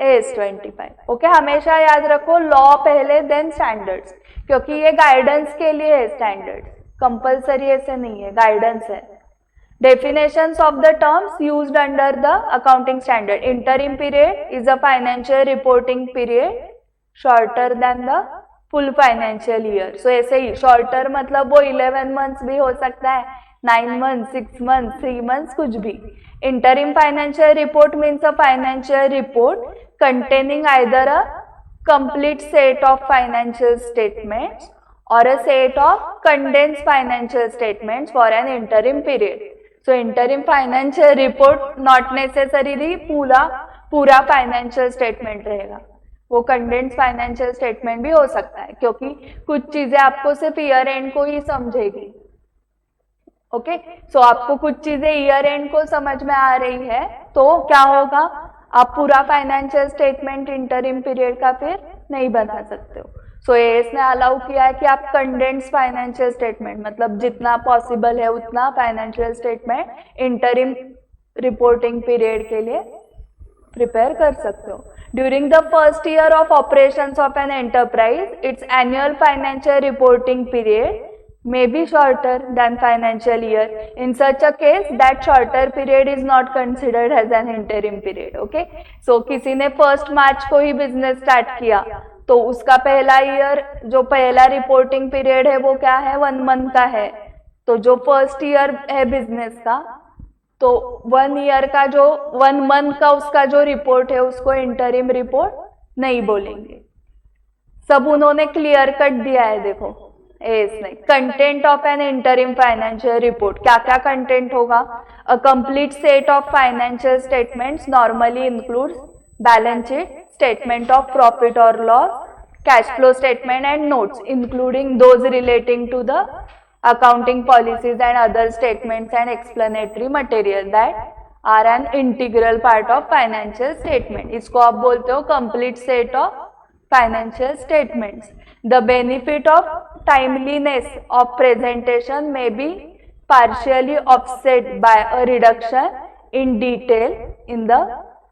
AS 25. Okay, हमेशा याद रखो लॉ पहले देन स्टैंडर्ड्स, क्योंकि ये गाइडेंस के लिए है. स्टैंडर्ड्स कंपल्सरी ऐसे नहीं है, गाइडेंस है. Definitions of the terms used under the accounting standard. Interim period is a financial reporting period shorter than the full financial year. So ऐसे ही shorter मतलब वो 11 months भी हो सकता है, 9 months, 6 months, 3 months, कुछ भी. Interim financial report means a financial report containing either a complete set of financial statements or a set of condensed financial statements for an interim period. So interim financial report not necessarily पूरा पूरा financial statement रहेगा, वो condense financial statement भी हो सकता है, क्योंकि कुछ चीजें आपको सिर्फ ईयर एंड को ही समझेगी। ओके, सो आपको कुछ चीजें ईयर एंड को समझ में आ रही है तो क्या होगा, आप पूरा फाइनेंशियल स्टेटमेंट इंटरिम पीरियड का फिर नहीं बना सकते हो। सो एएस ने अलाउ किया है कि आप कंडेंस फाइनेंशियल स्टेटमेंट, मतलब जितना पॉसिबल है उतना financial statement interim reporting period के लिए प्रिपेयर कर सकते हो। During the first year of operations of an enterprise, it's annual financial reporting period may be shorter than financial year. In such a case, that shorter period is not considered as an interim period. Okay, so किसी ने 1 मार्च को ही business start किया तो उसका पहला year, जो पहला reporting period है वो क्या है, 1 मंथ का है। तो जो फर्स्ट ईयर है बिजनेस का, तो 1 ईयर का जो 1 मंथ का उसका जो रिपोर्ट है उसको इंटरिम रिपोर्ट नहीं बोलेंगे। सब उन्होंने क्लियर कट दिया है, देखो नहीं। Content of an interim financial report, क्या क्या कंटेंट होगा, a complete set of financial statements normally includes balance sheet, statement of profit और loss, cash flow statement and notes including those relating to the accounting policies and other statements and explanatory material that are an integral part of financial statement. इसको आप बोलते हो complete set of financial statements. The benefit of timeliness of presentation may be partially offset by a reduction in detail in the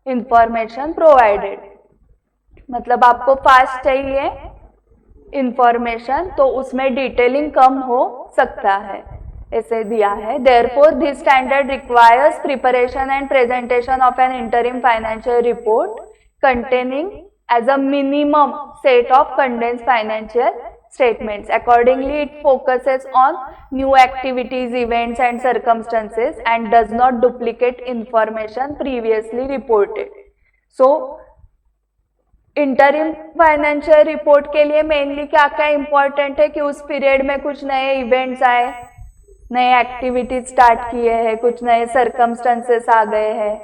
information provided. मतलब आपको fast चाहिए information तो उसमें detailing कम हो सकता है, ऐसे दिया है। Therefore, this standard requires preparation and presentation of an interim financial report containing as a minimum set of condensed financial statements. Accordingly, it focuses on new activities, events and circumstances and does not duplicate information previously reported. So, interim financial report के लिए mainly क्या क्या important है कि उस period में कुछ नए इवेंट्स आए, नए एक्टिविटीज स्टार्ट किए हैं, कुछ नए सर्कमस्टेंसेस आ गए हैं,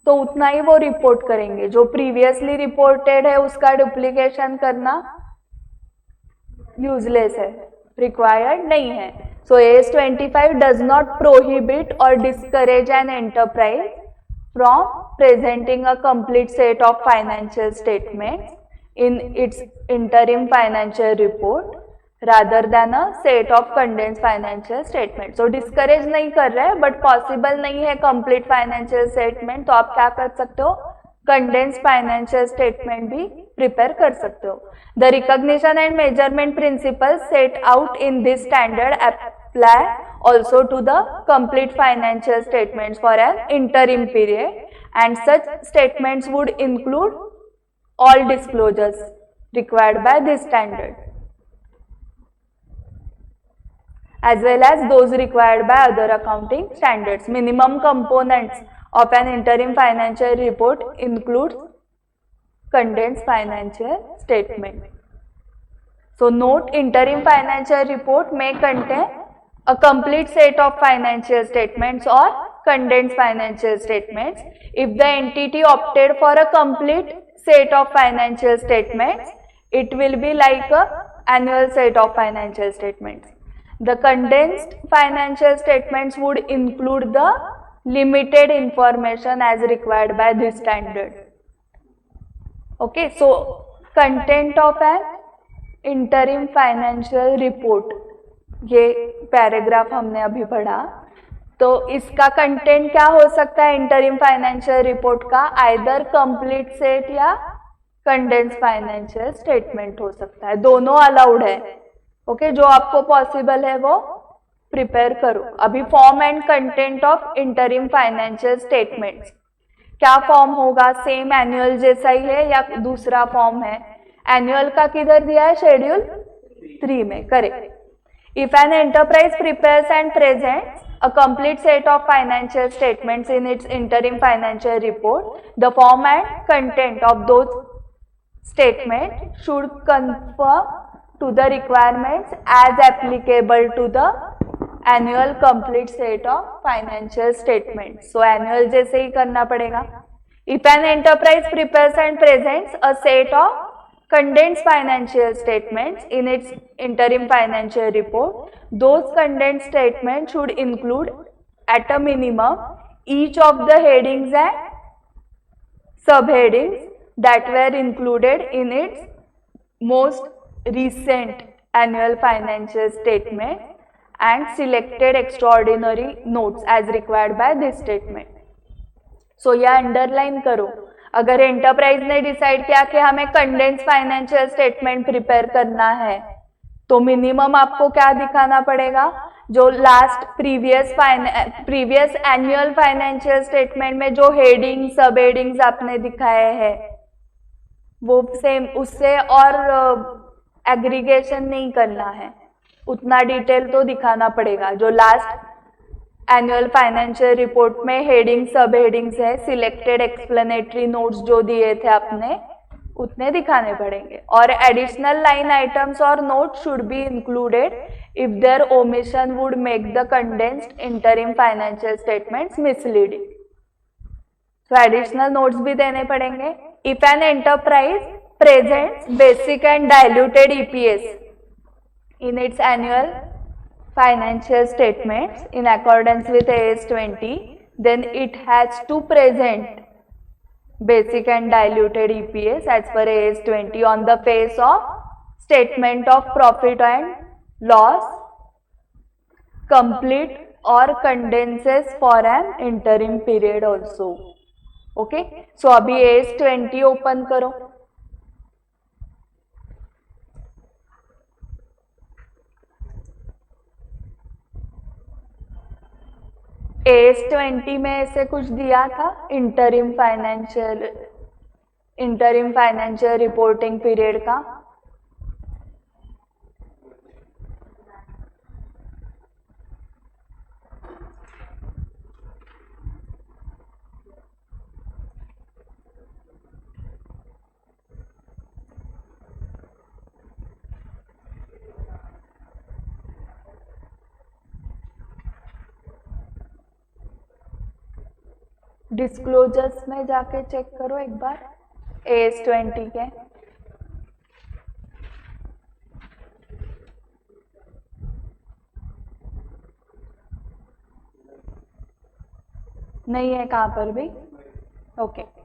तो उतना ही वो रिपोर्ट करेंगे। जो प्रीवियसली रिपोर्टेड है उसका डुप्लीकेशन करना यूजलेस है, रिक्वायर्ड नहीं है। सो एस 25 डज नॉट प्रोहिबिट और discourage an enterprise from presenting a complete set of financial statements in its interim financial report rather than a set of condensed financial statement. So discourage नहीं कर रहे हैं, but possible नहीं है complete financial statement, तो आप क्या कर सकते हो, कंडेंस्ड फाइनेंशियल स्टेटमेंट भी प्रिपेयर कर सकते हो। The recognition and measurement principle set out in this standard apply also to the complete financial statements for an interim period, and such statements would include all disclosures required by this standard as well as those required by other accounting standards. Minimum components of an interim financial report include condensed financial statement. So note, interim financial report may contain a complete set of financial statements or condensed financial statements. If the entity opted for a complete set of financial statements, it will be like a annual set of financial statements. The condensed financial statements would include the limited information as required by this standard. Okay, so content of an interim financial report, ये paragraph हमने अभी पढ़ा, तो इसका content क्या हो सकता है इंटरिम फाइनेंशियल रिपोर्ट का, आइदर कंप्लीट सेट या कंडेंस्ड फाइनेंशियल स्टेटमेंट हो सकता है, दोनों अलाउड है। ओके, जो आपको पॉसिबल है वो प्रिपेयर करो। अभी form and content of interim financial statements, क्या फॉर्म होगा, सेम एनुअल जैसा ही है या दूसरा फॉर्म है? एनुअल का किधर दिया है, शेड्यूल 3 में, correct. If an enterprise prepares and presents a complete set of financial statements in its interim financial report, the form and content of those statements should conform to the requirements as applicable to the annual complete set of financial statements. So annual जैसे ही करना पड़ेगा। If an enterprise prepares and presents a set of condensed financial statements in its interim financial report, those condensed statements should include at a minimum each of the headings and subheadings that were included in its most recent annual financial statement and selected extraordinary notes as required by this statement. So यह underline करो, अगर enterprise ने decide किया कि हमें condense financial statement prepare करना है तो मिनिमम आपको क्या दिखाना पड़ेगा, जो last previous annual financial statement में जो हेडिंग सब हेडिंग्स आपने दिखाए हैं वो सेम, उससे और एग्रीगेशन नहीं करना है, उतना डिटेल तो दिखाना पड़ेगा। जो लास्ट एनुअल फाइनेंशियल रिपोर्ट में हेडिंग सब हेडिंग्स है, सिलेक्टेड एक्सप्लेनेटरी नोट्स जो दिए थे आपने उतने दिखाने पड़ेंगे। और एडिशनल लाइन आइटम्स और note should be included if there omission would make the condensed interim financial statements misleading. तो एडिशनल नोट्स भी देने पड़ेंगे। If an enterprise presents basic and diluted EPS in its annual financial statements in accordance with AS 20, then it has to present basic and diluted EPS as per AS 20 on the face of statement of profit and loss, complete or condenses for an interim period also. Okay, so अभी AS 20 open करो। AS 20 में ऐसे कुछ दिया था, interim financial reporting period का। Disclosures में जाके चेक करो एक बार AS 20 के। नहीं है कहाँ पर भी? Okay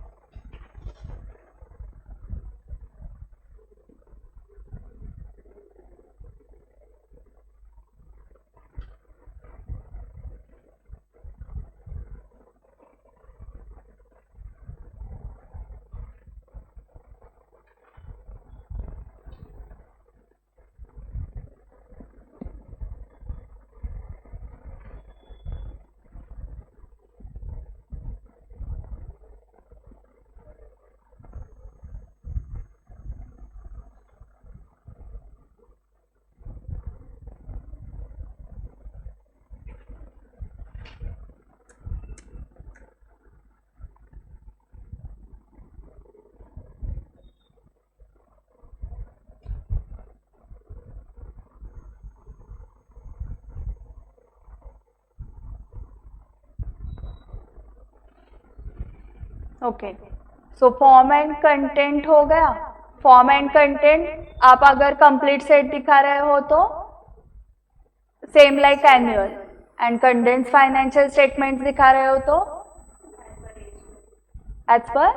okay, so form and content हो गया। फॉर्म एंड कंटेंट आप अगर कंप्लीट सेट दिखा रहे हो तो same like annual, and condense financial statements दिखा रहे हो तो एज पर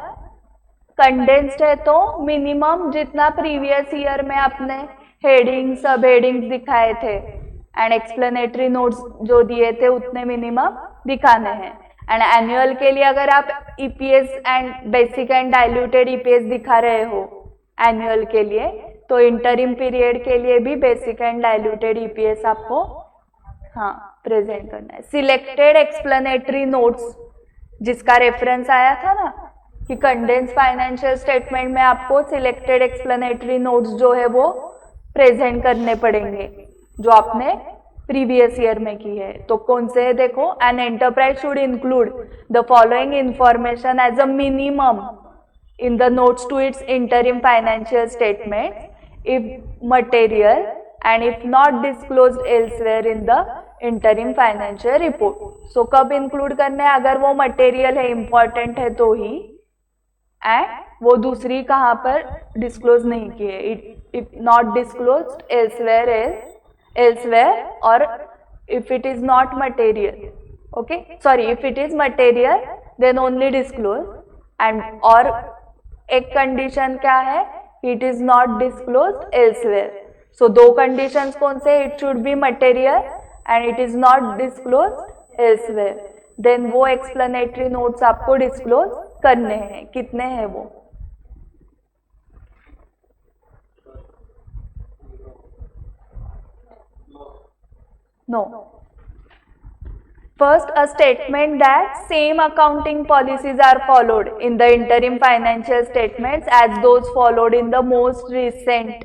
कंडेंस्ड है तो मिनिमम जितना प्रीवियस ईयर में आपने हेडिंग्स सब हेडिंग्स दिखाए थे एंड एक्सप्लेनेटरी नोट्स जो दिए थे उतने मिनिमम दिखाने हैं। एंड एनुअल के लिए अगर आप EPS and basic and diluted EPS दिखा रहे हो एनुअल के लिए, तो इंटरिम पीरियड के लिए भी बेसिक एंड डाइल्यूटेड ईपीएस आपको प्रेजेंट करना है। सिलेक्टेड एक्सप्लेनेटरी नोट्स जिसका रेफरेंस आया था ना कि कंडेंस फाइनेंशियल स्टेटमेंट में आपको सिलेक्टेड एक्सप्लेनेटरी नोट्स जो है वो प्रेजेंट करने पड़ेंगे जो आपने प्रीवियस ईयर में की है। तो कौन से है देखो, an enterprise should include the following information as a minimum in the notes to its interim financial statements if material and if not disclosed elsewhere in the interim financial report. So कब include करना है, अगर वो material है important है तो ही, and वो दूसरी कहाँ पर डिस्क्लोज नहीं की है, इट नॉट डिस्क्लोज्ड एल्सवेयर और if it is not material, okay, sorry, if it is material then only disclose, and और एक condition क्या है, it is not disclosed elsewhere. So दो conditions कौन से, it should be material and it is not disclosed elsewhere. Then वो explanatory notes आपको disclose करने हैं, कितने हैं वो? No. First, a statement that same accounting policies are followed in the interim financial statements as those followed in the most recent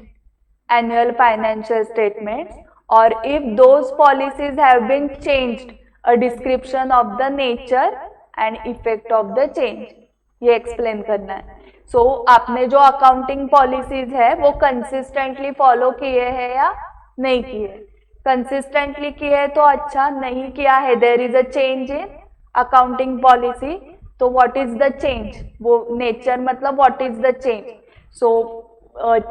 annual financial statements, or if those policies have been changed, a description of the nature and effect of the change. ये explain करना है. So, आपने जो accounting policies है वो consistently follow किए हैं या नहीं किए? कंसिस्टेंटली की है तो अच्छा, नहीं किया है there is a change in accounting policy, तो व्हाट इज द चेंज, वो नेचर मतलब what is the change. So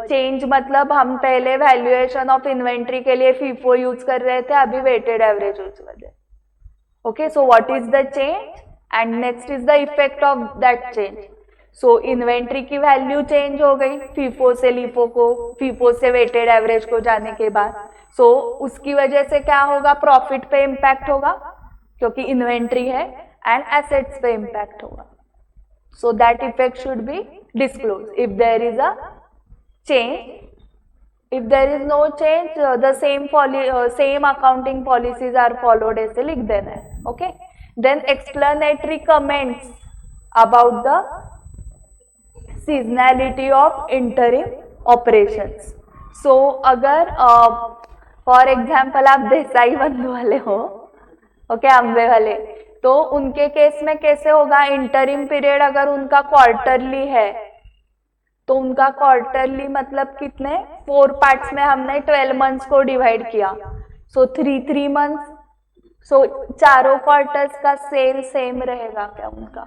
change मतलब हम पहले वैल्यूएशन ऑफ इन्वेंट्री के लिए फीफो यूज कर रहे थे, अभी वेटेड एवरेज यूज कर रहे हैं. Okay, so what is the change and next is the effect of that change. So inventory की वैल्यू चेंज हो गई फीफो से लीफो को, फीफो से वेटेड एवरेज को जाने के बाद. सो उसकी वजह से क्या होगा, प्रॉफिट पे इम्पैक्ट होगा क्योंकि इन्वेंट्री है, एंड एसेट्स पे इम्पैक्ट होगा. So that effect should be disclose if there is a change. If there is no change the same accounting policies are followed, ऐसे लिख देना है. Okay, then explanatory comments about the seasonality of interim operations. So अगर for example आप देसाई बंधु वाले हो, okay, Ambe वाले, तो उनके केस में कैसे होगा, इंटरिम पीरियड अगर उनका क्वार्टरली है तो उनका क्वार्टरली मतलब कितने, 4 पार्ट्स में हमने 12 मंथ्स को डिवाइड किया, सो 3 मंथ्स. सो चारों क्वार्टर्स का सेल सेम रहेगा क्या उनका?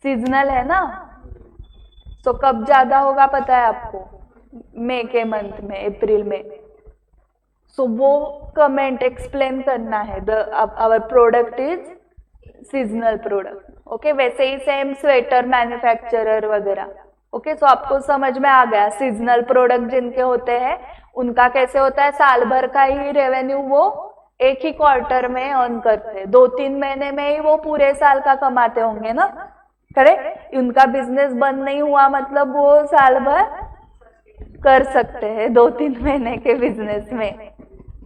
सीजनल है ना, सो कब ज्यादा होगा पता है आपको, मई के मंथ में, अप्रैल में. सो वो कमेंट एक्सप्लेन करना है, our product is seasonal product. Okay, वैसे ही सेम स्वेटर मैन्युफैक्चरर वगैरह. ओके, सो आपको समझ में आ गया, सीजनल प्रोडक्ट जिनके होते हैं उनका कैसे होता है, साल भर का ही रेवेन्यू वो एक ही क्वार्टर में अर्न करते हैं, 2-3 महीने में ही वो पूरे साल का कमाते होंगे ना, करेक्ट. उनका बिजनेस बंद नहीं हुआ मतलब वो साल भर कर सकते हैं 2-3 महीने के बिजनेस में.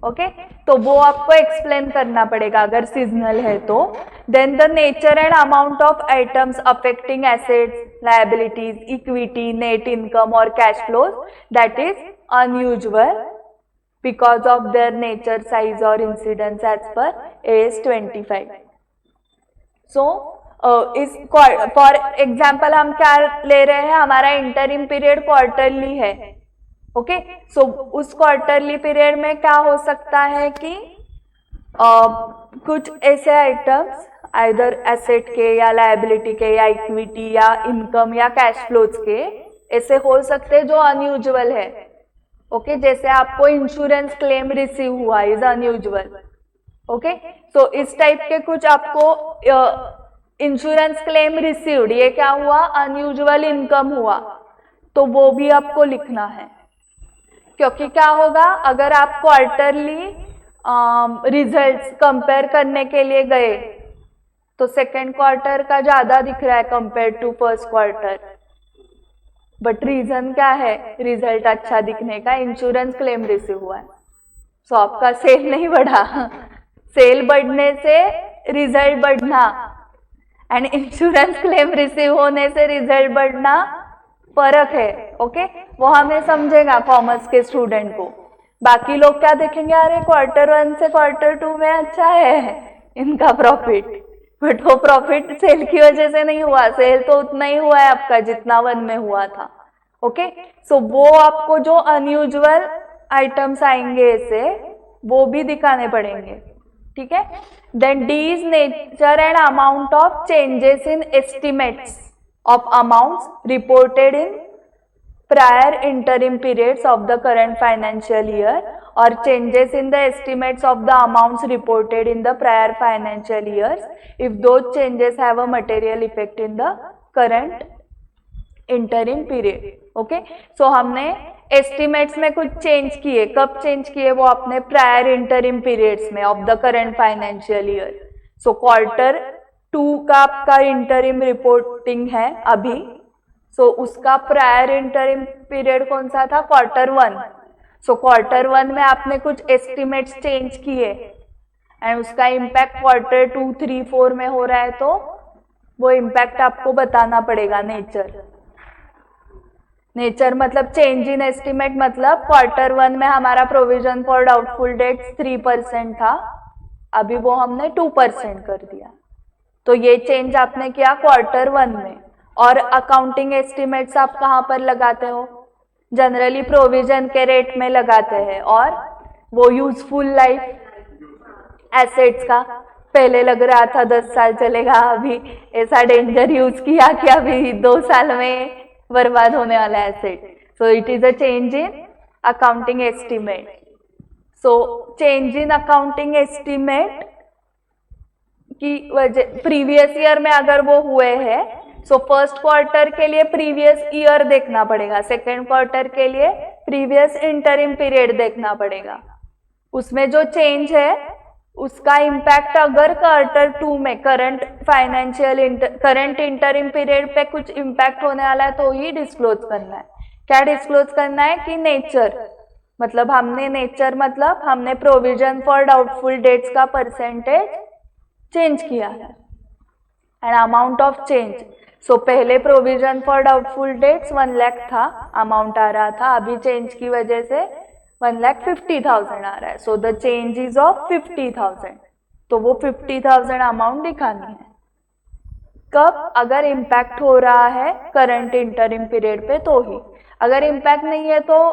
ओके, तो वो आपको एक्सप्लेन करना पड़ेगा अगर सीजनल है तो. Then the nature and amount of items affecting assets, liabilities, equity, net income और cash flows that is unusual because of their nature, size और incidence as per AS 25. So इस फॉर एग्जाम्पल हम क्या ले रहे हैं, हमारा इंटरिम पीरियड क्वार्टरली है. ओके, सो उस क्वार्टरली पीरियड में क्या हो सकता है कि कुछ ऐसे आइटम्स आइदर एसेट के या लायबिलिटी के या इक्विटी या इनकम या कैश फ्लोज के ऐसे हो सकते हैं जो अनयूजुअल है. ओके, जैसे आपको इंश्योरेंस क्लेम रिसीव हुआ इज अनयूजुअल. ओके, सो इस टाइप के कुछ आपको इंश्योरेंस क्लेम रिसीव्ड, ये क्या हुआ, अनयूजुअल इनकम हुआ, तो वो भी आपको लिखना है. क्योंकि क्या होगा, अगर आप क्वार्टरली रिजल्ट्स कंपेयर करने के लिए गए तो सेकेंड क्वार्टर का ज्यादा दिख रहा है compare to first quarter, but reason क्या है रिजल्ट अच्छा दिखने का, इंश्योरेंस क्लेम रिसीव हुआ है. सो आपका सेल नहीं बढ़ा, सेल बढ़ने से रिजल्ट बढ़ना एंड इंश्योरेंस क्लेम रिसीव होने से रिजल्ट बढ़ना फर्क है. ओके, वो हमें समझेगा कॉमर्स के स्टूडेंट को. बाकी लोग क्या देखेंगे, अरे क्वार्टर 1 से क्वार्टर 2 में अच्छा है इनका प्रॉफिट, बट वो प्रॉफिट सेल की वजह से नहीं हुआ, सेल तो उतना ही हुआ है आपका जितना 1 में हुआ था. ओके, सो वो आपको जो अनयूजुअल आइटम्स आएंगे ऐसे वो भी दिखाने पड़ेंगे. ठीक है, then D is nature and amount of changes in estimates of amounts reported in prior interim periods of the current financial year or changes in the estimates of the amounts reported in the prior financial years if those changes have a material effect in the current interim period. Okay, so हमने estimates में कुछ change किए, कब change किए वो अपने prior interim periods में of the current financial year. So quarter 2 का आपका इंटरिम रिपोर्टिंग है अभी, सो उसका प्रायर इंटरिम पीरियड कौन सा था, क्वार्टर 1. सो क्वार्टर 1 में आपने कुछ एस्टिमेट्स चेंज किए एंड उसका इम्पैक्ट क्वार्टर 2, 3, 4 में हो रहा है, तो वो इम्पैक्ट आपको बताना पड़ेगा. नेचर मतलब चेंज इन एस्टिमेट, मतलब क्वार्टर 1 में हमारा प्रोविजन फॉर डाउटफुल डेट्स 3% था, अभी वो हमने 2% कर दिया. तो ये चेंज आपने किया क्वार्टर 1 में. और अकाउंटिंग एस्टिमेट्स आप कहाँ पर लगाते हो, जनरली प्रोविजन के रेट में लगाते हैं. और वो यूजफुल लाइफ एसेट्स का पहले लग रहा था 10 साल चलेगा, अभी ऐसा डेंजर यूज किया कि अभी 2 साल में बर्बाद होने वाला asset. So it is a change in accounting estimate. So change in accounting estimate की वजह प्रीवियस ईयर में अगर वो हुए हैं, सो फर्स्ट क्वार्टर के लिए प्रीवियस ईयर देखना पड़ेगा, सेकेंड क्वार्टर के लिए प्रीवियस इंटरिम पीरियड देखना पड़ेगा. उसमें जो चेंज है उसका इम्पैक्ट अगर क्वार्टर 2 में करंट इंटरिम पीरियड पे कुछ इम्पैक्ट होने वाला है तो ही डिस्क्लोज करना है. क्या डिस्क्लोज करना है कि नेचर, मतलब हमने प्रोविजन फॉर डाउटफुल डेट्स का परसेंटेज चेंज किया है एंड अमाउंट ऑफ चेंज. सो पहले provision for doubtful debts 1 lakh था, अमाउंट आ रहा था, अभी चेंज की वजह से 1,50,000 आ रहा है. So the change is of 50,000. तो वो 50,000 अमाउंट दिखानी है. कब, अगर इम्पैक्ट हो रहा है करंट इंटरिम पीरियड पे तो ही. अगर इम्पैक्ट नहीं है तो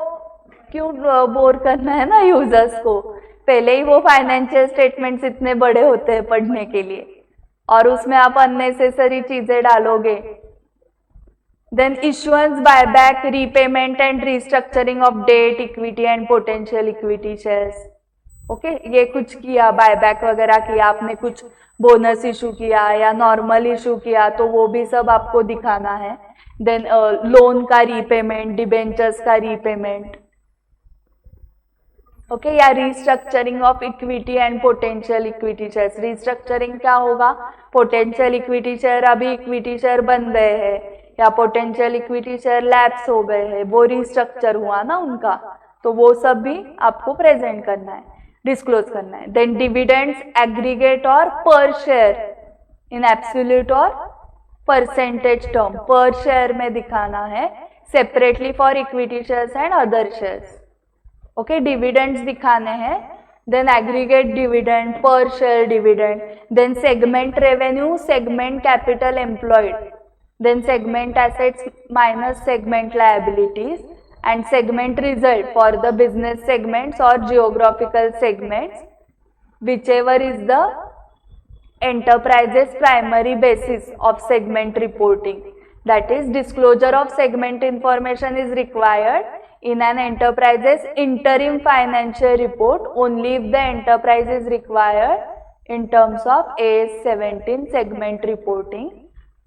क्यों बोर करना है ना यूजर्स को, पहले ही वो फाइनेंशियल स्टेटमेंट्स इतने बड़े होते हैं पढ़ने के लिए और उसमें आप अननेसेसरी चीजें डालोगे. Then issuance, buyback, repayment and restructuring of debt, equity and potential equity shares. Okay, ये कुछ किया, बायबैक वगैरह किया, आपने कुछ बोनस इशू किया या नॉर्मल इशू किया, तो वो भी सब आपको दिखाना है. देन लोन का रीपेमेंट, डिबेंचर्स का रीपेमेंट, ओके, या restructuring of equity and potential equity shares. Restructuring क्या होगा, पोटेंशियल इक्विटी शेयर अभी इक्विटी शेयर बन गए हैं या पोटेंशियल इक्विटी शेयर लैप्स हो गए हैं, वो रिस्ट्रक्चर हुआ ना उनका, तो वो सब भी आपको प्रेजेंट करना है, डिस्क्लोज करना है. देन डिविडेंड्स एग्रीगेट और पर शेयर इन एब्सोल्यूट और परसेंटेज टर्म, पर शेयर में दिखाना है separately for equity shares and other shares. Okay, dividends दिखाने हैं, then aggregate dividend, per share dividend, then segment revenue, segment capital employed, then segment assets minus segment liabilities and segment result for the business segments or geographical segments, whichever is the enterprise's primary basis of segment reporting. That is, disclosure of segment information is required in an enterprise's interim financial report only if the enterprise is required in terms of AS 17 segment reporting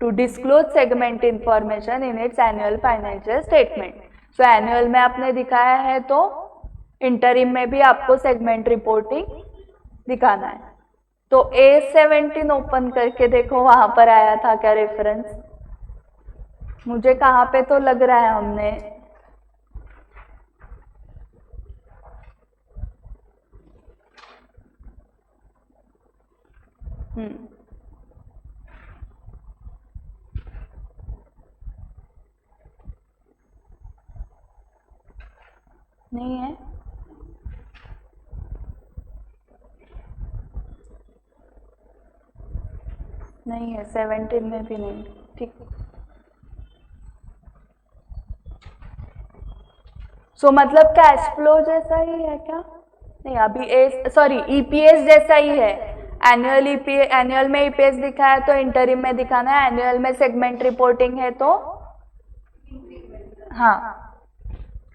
to disclose segment information in its annual financial statement. So annual में आपने दिखाया है तो interim में भी आपको segment reporting दिखाना है. तो A17 ओपन करके देखो, वहां पर आया था क्या रेफरेंस, मुझे कहाँ पे तो लग रहा है हमने नहीं है, नहीं है 17 में भी नहीं. ठीक, सो मतलब कैश फ्लो जैसा ही है क्या, नहीं अभी ईपीएस जैसा ही है, एनुअल में ईपीएस दिखा है तो इंटरिम में दिखाना है, एनुअल में सेगमेंट रिपोर्टिंग है तो हाँ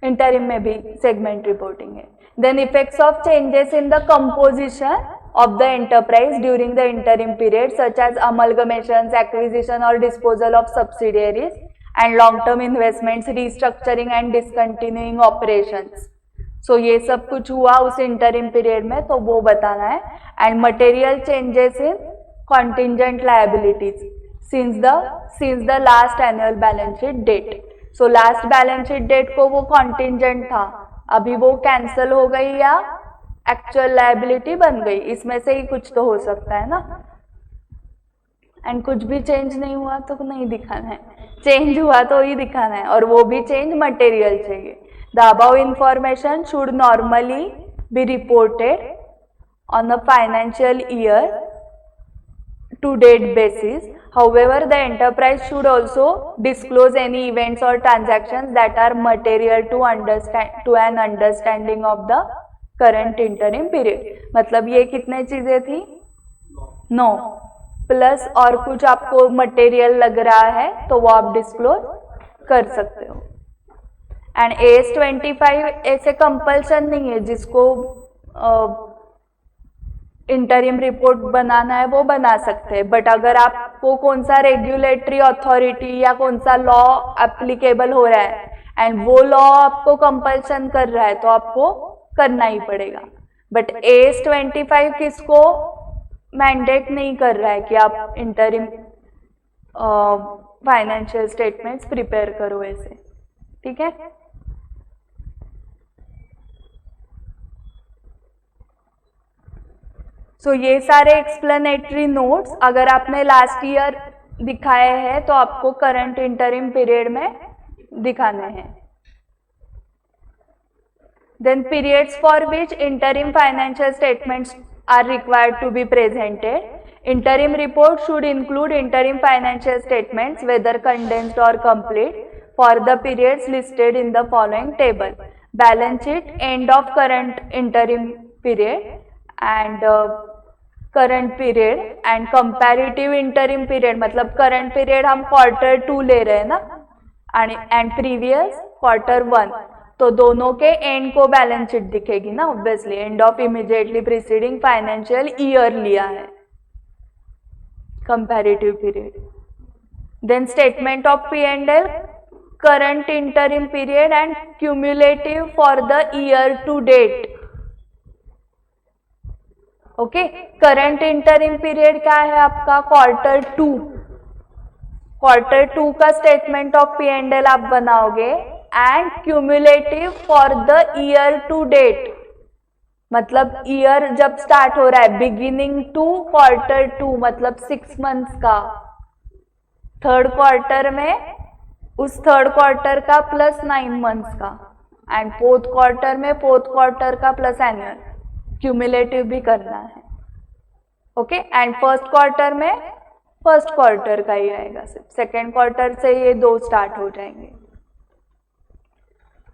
इंटरिम में भी सेगमेंट रिपोर्टिंग है. Then effects of changes in the composition of the enterprise during the interim period such as amalgamations, acquisition or disposal of subsidiaries and long-term investments, restructuring and discontinuing operations. So ये सब कुछ हुआ उस interim period में तो वो बताना है. And material changes in contingent liabilities since the last annual balance sheet date. So last balance sheet date को वो contingent था, अभी वो cancel हो गई या एक्चुअल लायबिलिटी बन गई, इसमें से ही कुछ तो हो सकता है ना. एंड कुछ भी चेंज नहीं हुआ तो नहीं दिखाना है, चेंज हुआ तो ही दिखाना है, और वो भी चेंज मटेरियल चाहिए. The above information should normally be reported on the financial year to date basis. However, the enterprise should also disclose any events or transactions that are material to an understanding of the current interim period. मतलब ये कितने चीजें थी, 9 plus और कुछ आपको material लग रहा है तो वो आप डिस्क्लोज कर सकते हो. एंड AS25 ऐसे कंपल्सन नहीं है, जिसको इंटरिम रिपोर्ट बनाना है वो बना सकते हैं. बट अगर आपको कौन सा रेगुलेटरी अथॉरिटी या कौन सा लॉ एप्लीकेबल हो रहा है एंड वो लॉ आपको कंपल्सन कर रहा है तो आपको करना ही पड़ेगा. बट AS25 किसको मैंडेट नहीं कर रहा है कि आप इंटरिम फाइनेंशियल स्टेटमेंट्स प्रिपेयर करो ऐसे. ठीक है. सो ये सारे एक्सप्लेनेटरी नोट्स अगर आपने लास्ट ईयर दिखाए हैं तो आपको करंट इंटरिम पीरियड में दिखाने हैं. Then periods for which interim financial statements are required to be presented. Interim report should include interim financial statements whether condensed or complete for the periods listed in the following table. Balance sheet end of current interim period and current period and comparative interim period. मतलब current period हम Q2 ले रहे हैं ना and previous Q1 तो दोनों के and को बैलेंस शीट दिखेगी ना. Obviously end of immediately preceding financial year लिया है comparative period. Then statement of P&L current interim period and cumulative for the year to date. Okay. Current interim period क्या है आपका, Q2 का statement of P&L आप बनाओगे and cumulative for the year to date. मतलब year जब start हो रहा है बिगिनिंग टू Q2 मतलब 6 मंथ्स का, थर्ड क्वार्टर में उस थर्ड क्वार्टर का प्लस 9 मंथ्स का एंड फोर्थ क्वार्टर में फोर्थ क्वार्टर का प्लस एनुअल. क्यूमुलेटिव भी करना है. ओके. एंड फर्स्ट क्वार्टर में फर्स्ट क्वार्टर का ही आएगा, सिर्फ सेकेंड क्वार्टर से ये 2 स्टार्ट हो जाएंगे.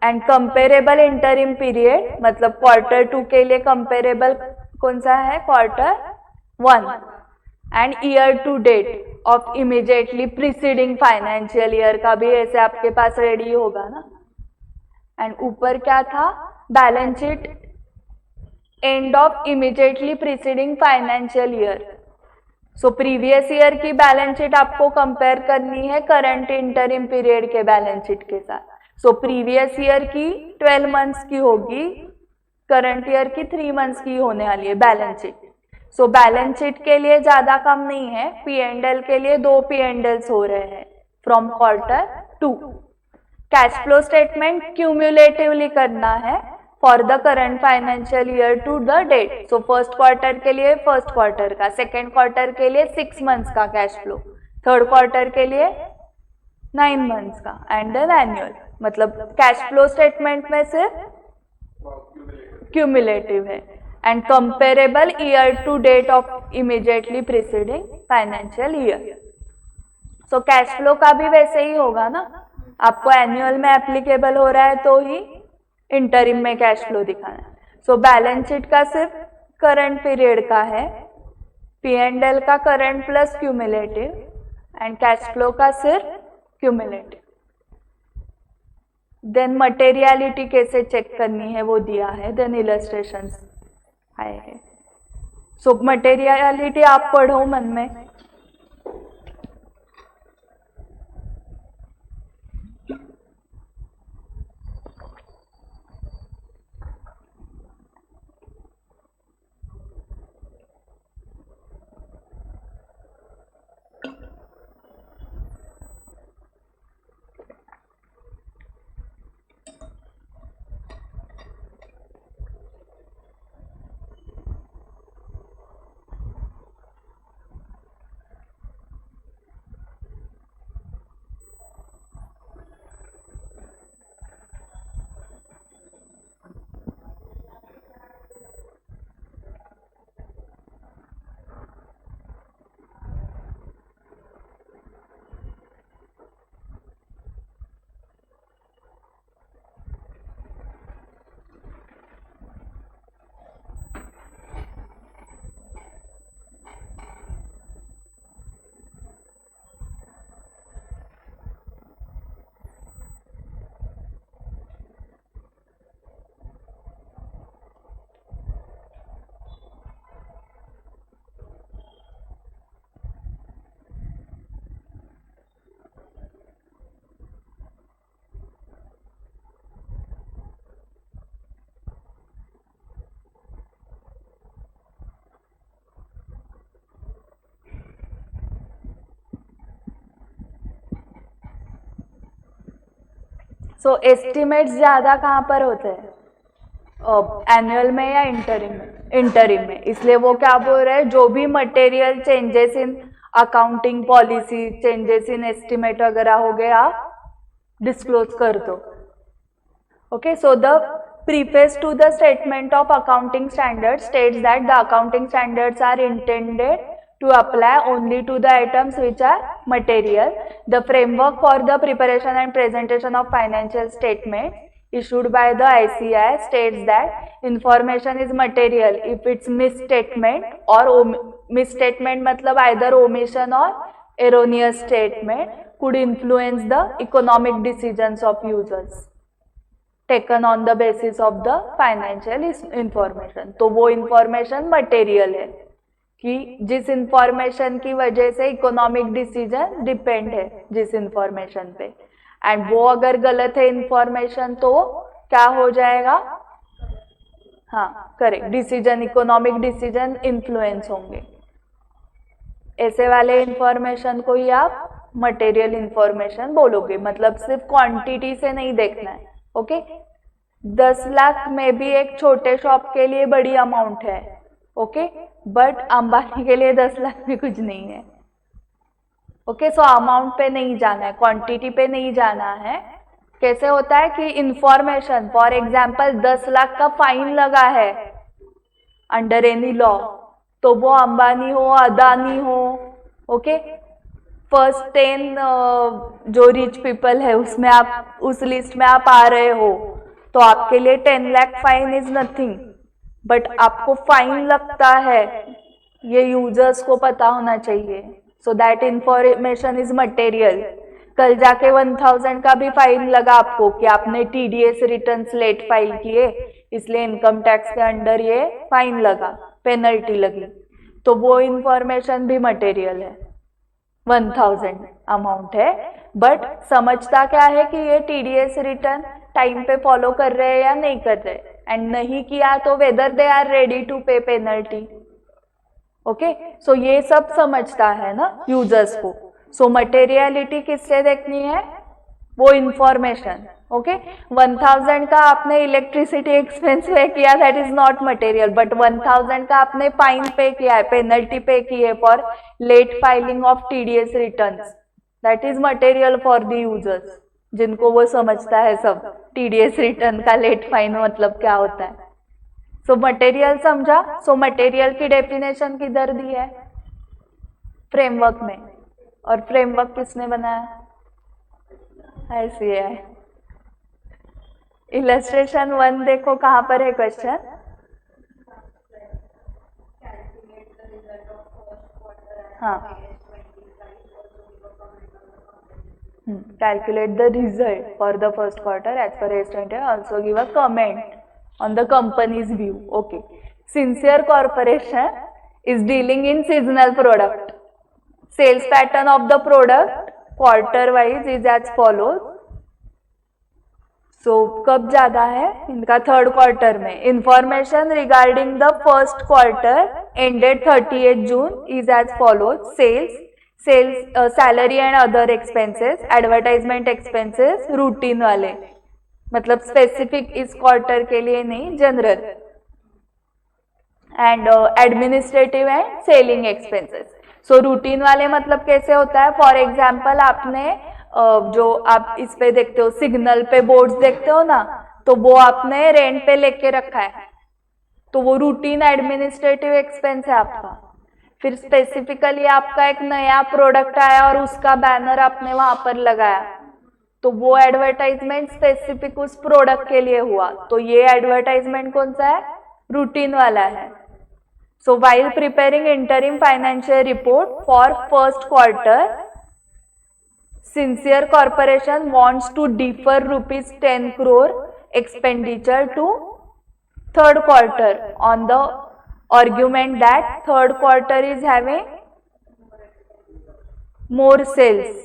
एंड कंपेरेबल इंटरिम पीरियड मतलब Q2 के लिए कंपेरेबल कौन सा है, Q1 and year to date of immediately preceding financial year का भी ऐसे आपके पास रेडी होगा ना. एंड ऊपर क्या था, balance sheet and of immediately preceding financial year. So previous year की बैलेंस शीट आपको कंपेयर करनी है करंट इंटरिम पीरियड के बैलेंस शीट के साथ. सो प्रीवियस ईयर की 12 मंथ्स की होगी, करंट ईयर की 3 मंथ्स की होने वाली है balance sheet. So balance sheet के लिए ज्यादा कम नहीं है, P&L के लिए 2 P&Ls हो रहे हैं from Q2. Cash flow statement cumulatively करना है for the current financial year to the date. So first quarter के लिए फर्स्ट क्वार्टर का, सेकेंड क्वार्टर के लिए 6 मंथ्स का कैश फ्लो, थर्ड क्वार्टर के लिए 9 मंथ्स का एंड देन एनुअल. मतलब कैश फ्लो स्टेटमेंट में सिर्फ क्यूमुलेटिव है and comparable year to date of immediately preceding financial year. So cash flow का भी वैसे ही होगा ना, आपको एनुअल में एप्लीकेबल हो रहा है तो ही इंटरिम में कैश फ्लो दिखाना है. सो बैलेंस शीट का सिर्फ करंट पीरियड का है P&L का current plus cumulative and cash flow का सिर्फ क्यूमुलेटिव। देन मटेरियलिटी कैसे चेक करनी है वो दिया है, देन इलस्ट्रेशंस है। सो मटेरियलिटी आप पढ़ो मन में। सो एस्टिमेट्स ज़्यादा कहाँ पर होते हैं, एनुअल में या इंटरिम में? इंटरिम में। इसलिए वो क्या बोल रहे हैं, जो भी material changes in accounting policy, changes in estimate वगैरह हो गए, आप डिस्क्लोज कर दो। Okay, so the preface to the statement of accounting standards states that the accounting standards are intended to apply only to the items which are material. The framework for the preparation and presentation of financial statements issued by the ICAI states that information is material if its misstatement or misstatement मतलब either omission or erroneous statement could influence the economic decisions of users taken on the basis of the financial information. तो वो information material है कि जिस information की वजह से economic decision depend है जिस इंफॉर्मेशन पे, एंड वो अगर गलत है इंफॉर्मेशन तो क्या हो जाएगा, हाँ correct, decision, economic decision influence होंगे। ऐसे वाले इंफॉर्मेशन को ही आप मटेरियल इंफॉर्मेशन बोलोगे। मतलब सिर्फ क्वांटिटी से नहीं देखना है। ओके, 10 लाख में भी एक छोटे शॉप के लिए बड़ी अमाउंट है, ओके, बट अंबानी के लिए 10 लाख भी कुछ नहीं है। ओके, सो अमाउंट पे नहीं जाना है, क्वांटिटी पे नहीं जाना है। कैसे होता है कि इंफॉर्मेशन, फॉर एग्जाम्पल 10 लाख का फाइन लगा है अंडर एनी लॉ, तो वो अंबानी हो, अदानी हो, ओके, फर्स्ट 10 जो रिच पीपल है उसमें आप, उस लिस्ट में आप आ रहे हो, तो आपके लिए 10 lakh fine is nothing, but आपको फाइन लगता है, ये यूजर्स को पता होना चाहिए। So that information is material. कल जाके 1000 का भी फाइन लगा आपको कि आपने TDS रिटर्न्स लेट फाइल किए, इसलिए इनकम टैक्स के अंडर ये फाइन लगा, पेनल्टी लगी, तो वो इंफॉर्मेशन भी मटेरियल है। 1000 अमाउंट है, बट समझता क्या है कि ये TDS रिटर्न टाइम पे फॉलो कर रहे हैं या नहीं कर रहे, एंड नहीं किया तो whether they are ready to pay penalty. Okay, so ये सब समझता है ना यूजर्स को। सो मटेरियलिटी किससे देखनी है, वो इंफॉर्मेशन। ओके, 1000 का आपने इलेक्ट्रिसिटी एक्सपेंस पे किया, that is not material, but 1000 का आपने फाइन पे किया है, पेनल्टी पे की है for late filing of TDS returns, that is material for the users, जिनको वो समझता है सब TDS रिटर्न का लेट फाइन मतलब क्या होता है। सो मटेरियल समझा। सो मटेरियल की डेफिनेशन किधर दी है, फ्रेमवर्क में, और फ्रेमवर्क किसने बनाया, ICAI। इलस्ट्रेशन 1 देखो कहाँ पर है क्वेश्चन, हाँ, calculate the result for the first quarter as per AS20. Also give a comment on the company's view. Okay. Sincere Corporation is dealing in seasonal product. Sales pattern of the product quarter wise is as follows. So कब ज्यादा है इनका? Third quarter में. Information regarding the first quarter ended 30th June is as follows. Sales, salary and other expenses, advertisement expenses, routine वाले, मतलब specific इस quarter के लिए नहीं, general. And administrative and selling expenses. So routine वाले मतलब कैसे होता है? फॉर एग्जाम्पल आपने जो आप इस पे देखते हो, सिग्नल पे बोर्ड्स देखते हो ना, तो वो आपने रेंट पे लेके रखा है, तो वो रूटीन एडमिनिस्ट्रेटिव एक्सपेंस है आपका. फिर स्पेसिफिकली आपका एक नया प्रोडक्ट आया और उसका बैनर आपने वहां पर लगाया, तो वो एडवर्टाइजमेंट स्पेसिफिक उस प्रोडक्ट के लिए हुआ, तो ये एडवर्टाइजमेंट कौन सा है? रूटीन वाला है. सो while preparing interim financial report for first quarter, Sincere Corporation wants to defer rupees 10 crore expenditure to third quarter on the argument that third quarter is having more sales.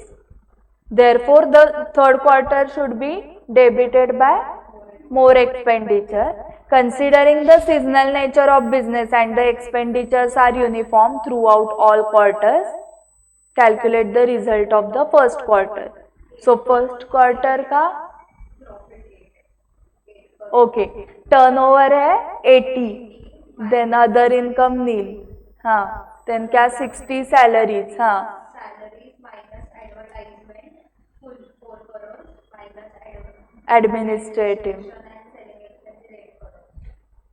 Therefore, the third quarter should be debited by more expenditure. Considering the seasonal nature of business and the expenditures are uniform throughout all quarters, calculate the result of the first quarter. So first quarter का okay, turnover है 80, then other income नील, हाँ, then क्या 60 salaries, हाँ, administrative.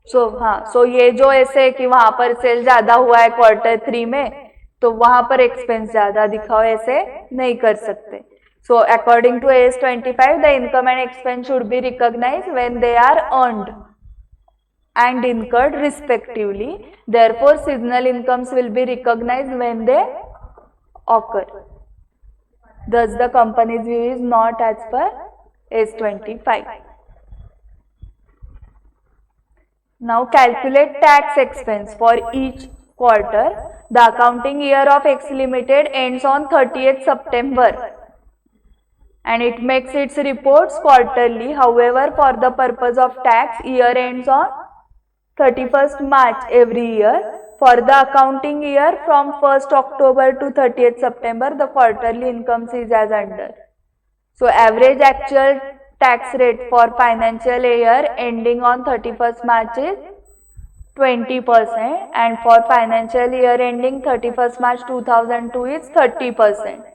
सो ये जो ऐसे कि वहां पर सेल ज्यादा हुआ है क्वार्टर 3 में, तो वहां पर एक्सपेंस ज्यादा दिखाओ, ऐसे नहीं कर सकते. So according to AS25, the income and expense should be recognised when they are earned and incurred respectively. Therefore, seasonal incomes will be recognized when they occur. Thus, the company's view is not as per AS25. Now, calculate tax expense for each quarter. The accounting year of X Limited ends on 30th September and it makes its reports quarterly. However, for the purpose of tax, year ends on 31st March every year. For the accounting year from 1st October to 30th September, the quarterly incomes is as under. So, average actual tax rate for financial year ending on 31st March is 20% and for financial year ending 31st March 2002 is 30%.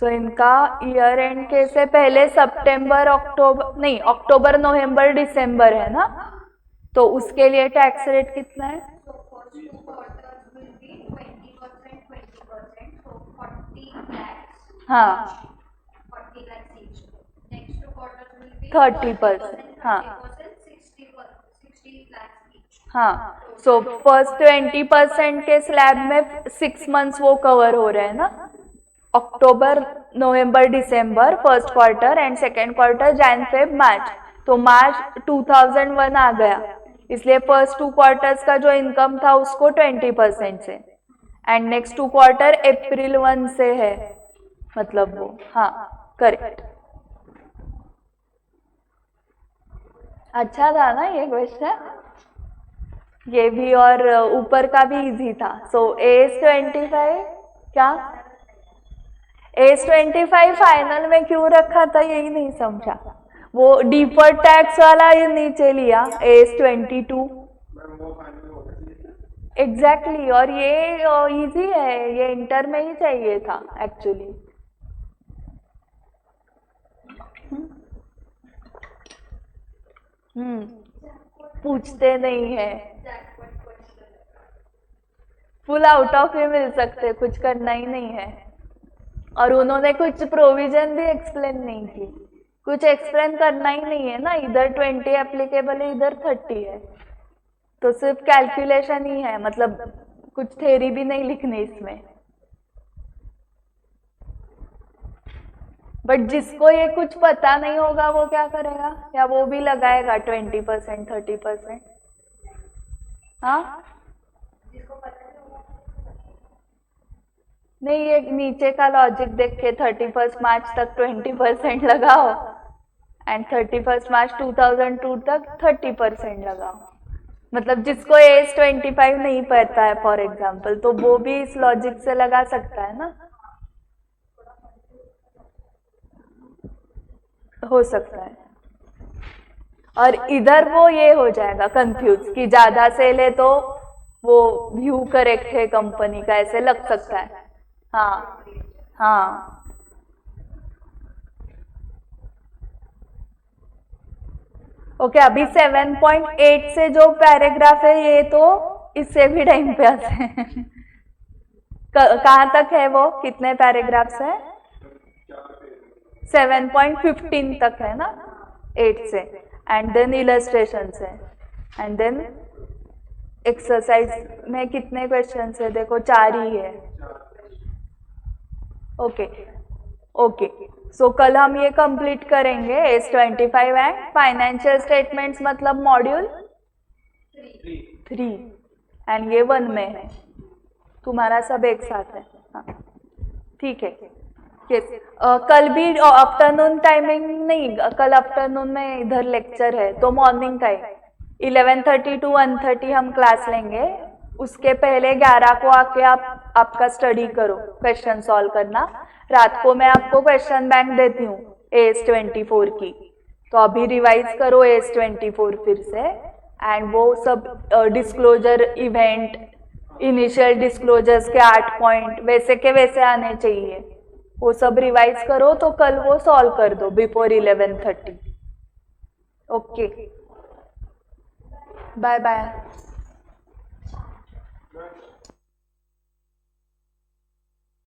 इनका year and कैसे? पहले सितंबर अक्टूबर नहीं, अक्टूबर नवंबर दिसंबर है ना, तो उसके लिए टैक्स रेट कितना है? हाँ, 30%. हाँ, हाँ. सो फर्स्ट 20% के स्लैब में 6 मंथ्स वो कवर हो रहे हैं ना, अक्टूबर नवंबर दिसंबर first quarter and second quarter Jan Feb March. तो मार्च 2001 आ गया, इसलिए फर्स्ट 2 क्वार्टर्स का जो इनकम था उसको 20% से एंड नेक्स्ट 2 क्वार्टर अप्रैल 1 से है, मतलब वो, हाँ, करेक्ट. अच्छा था ना ये क्वेश्चन, ये भी और ऊपर का भी इजी था. सो AS25 क्या? AS25 फाइनल में क्यों रखा था यही नहीं समझा. वो डिफर्ड टैक्स वाला ये नीचे लिया AS22 एग्जैक्टली, और ये इजी है, ये इंटर में ही चाहिए था एक्चुअली. पूछते नहीं है, फुल आउट ऑफ ही मिल सकते, कुछ करना ही नहीं है. और उन्होंने कुछ प्रोविजन भी एक्सप्लेन नहीं की, कुछ एक्सप्लेन करना ही नहीं है ना, इधर 20 एप्लीकेबल है, इधर 30 है. तो सिर्फ कैलकुलेशन ही है, मतलब कुछ थ्योरी भी नहीं लिखनी इसमें। बट जिसको ये कुछ पता नहीं होगा वो क्या करेगा, या वो भी लगाएगा 20% 30%? हाँ नहीं, ये नीचे का लॉजिक देख के 31 मार्च तक 20% लगाओ एंड 31 मार्च 2002 तक 30% लगाओ। मतलब जिसको एज 25 नहीं पता है फॉर एग्जाम्पल, तो वो भी इस लॉजिक से लगा सकता है ना, हो सकता है। और इधर वो ये हो जाएगा कंफ्यूज कि ज्यादा सेल है तो वो व्यू करेक्ट है कंपनी का, ऐसे लग सकता है। हाँ हाँ ओके, अभी 7.8 से जो पैराग्राफ है ये तो इससे भी टाइम पे आते हैं। कहाँ तक है वो, कितने पैराग्राफ्स है? 7.15 तक है ना, 8 से, एंड देन इलस्ट्रेशन है, एंड देन एक्सरसाइज में कितने क्वेश्चन है? देखो 4 ही है। ओके ओके, सो कल हम ये कंप्लीट करेंगे S25 एंड फाइनेंशियल स्टेटमेंट्स, मतलब मॉड्यूल 3, एंड ये 1 में है, तुम्हारा सब एक साथ है। हाँ ठीक है, यस। कल भी आफ्टरनून टाइमिंग नहीं, कल आफ्टरनून में इधर लेक्चर है, तो मॉर्निंग का 11:30 to 1:30 हम क्लास लेंगे। उसके पहले 11 को आके आप आपका स्टडी करो, क्वेश्चन सॉल्व करना। रात को मैं आपको क्वेश्चन बैंक देती हूँ AS24 की, तो अभी रिवाइज करो AS24 फिर से, एंड वो सब डिस्क्लोजर इवेंट, इनिशियल डिस्क्लोजर्स के 8 पॉइंट वैसे के वैसे आने चाहिए, वो सब रिवाइज करो, तो कल वो सॉल्व कर दो बिफोर 11:30। Okay, bye bye.